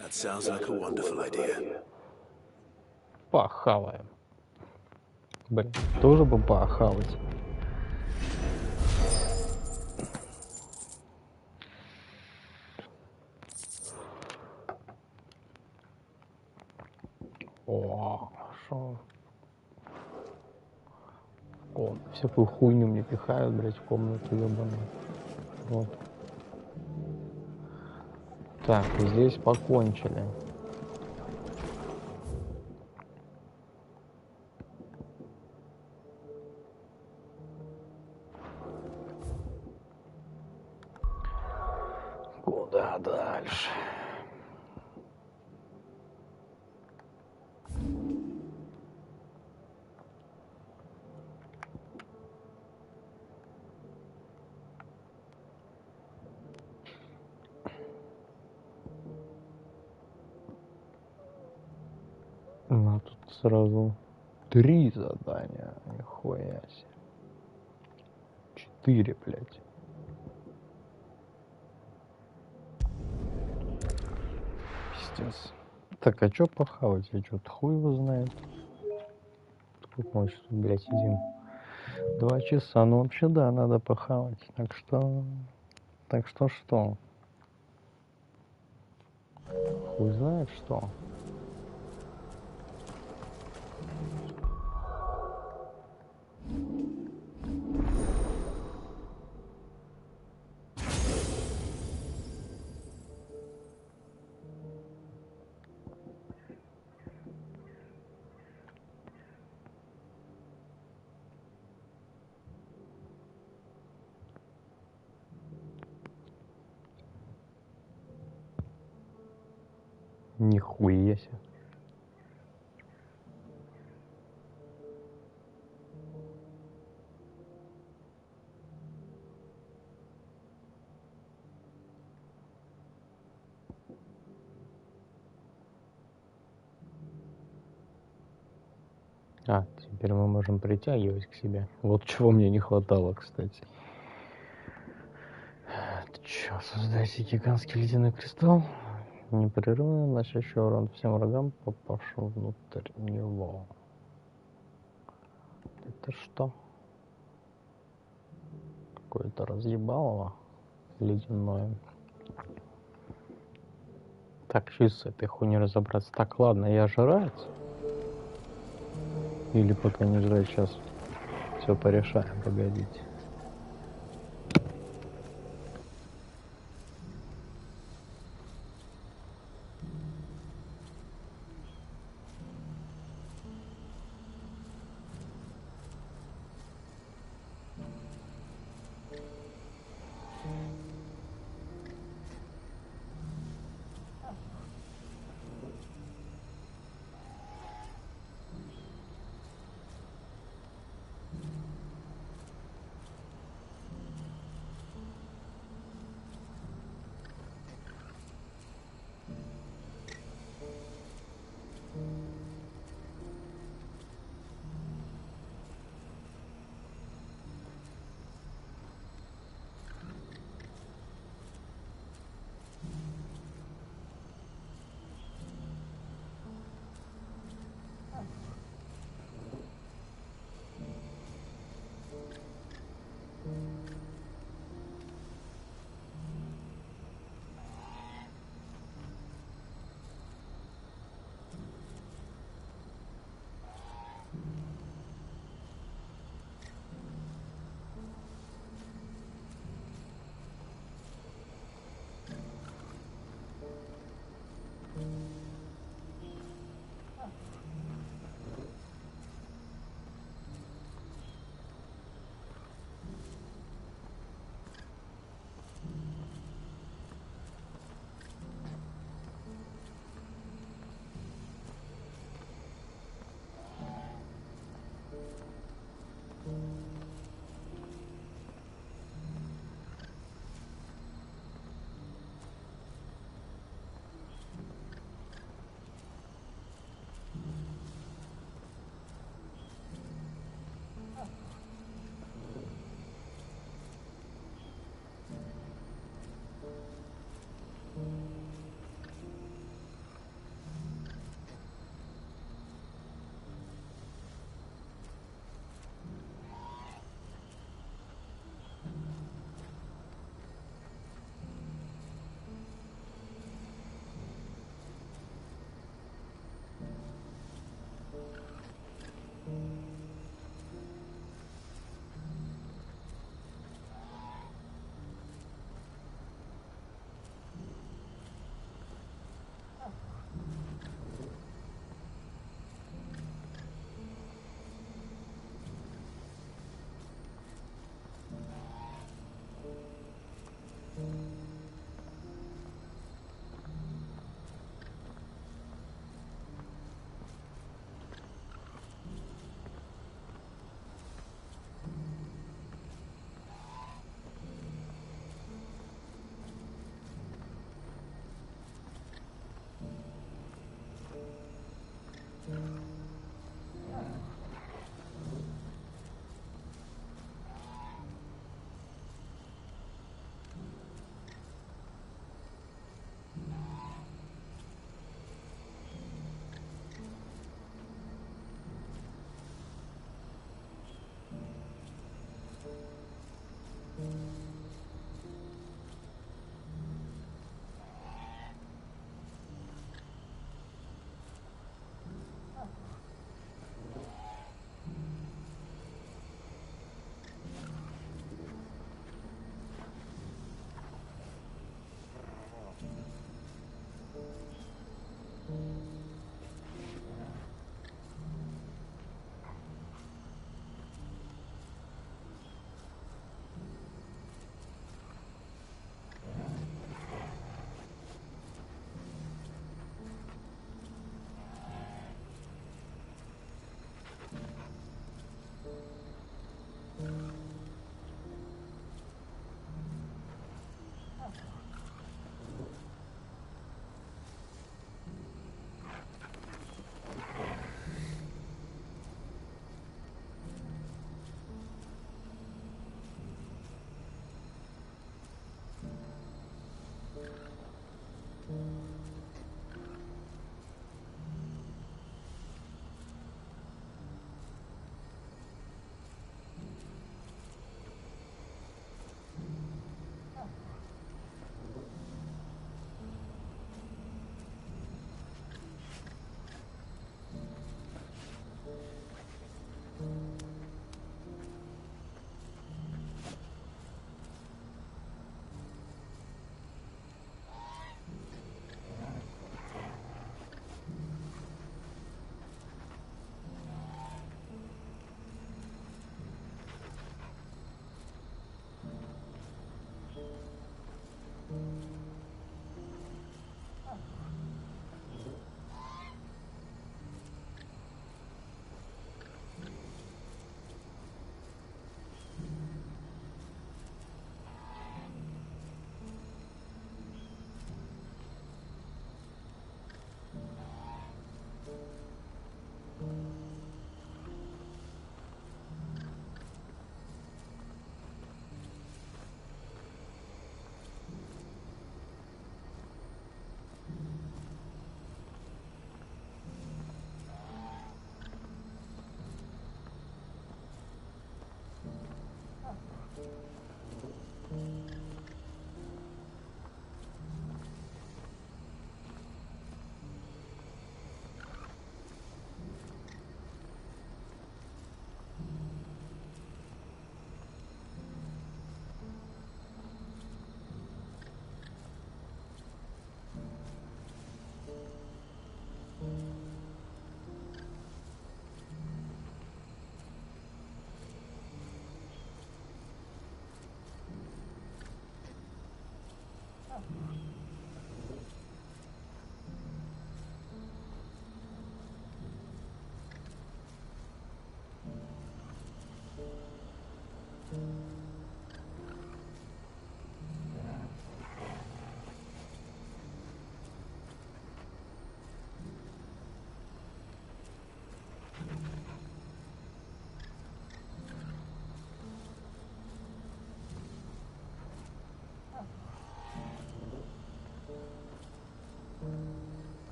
That sounds like a wonderful idea. Похаваем. Блин, тоже бы похавать. О, шо? Всякую хуйню мне пихают, блять, в комнату ебаную. Вот. Так, здесь покончили. Куда дальше? Ну, тут сразу 3 задания, нихуя себе. 4, блядь. Пиздец. Так, а чё похавать? Я чё-то хуй его знает. Сколько мы сейчас, блядь, сидим? 2 часа. Ну, вообще, да, надо похавать. Так что что? Хуй знает что. Нихуя себе. А, теперь мы можем притягивать к себе. Вот чего мне не хватало, кстати. Это что, создайте гигантский ледяной кристалл, непрерывно наносящий урон всем врагам, попавшим внутрь него. Это что? Какое-то разъебалово ледяное. Так, чуть с этой хуйней разобраться. Так, ладно, я жрать. Или пока не жрать, сейчас все порешаем, погодите.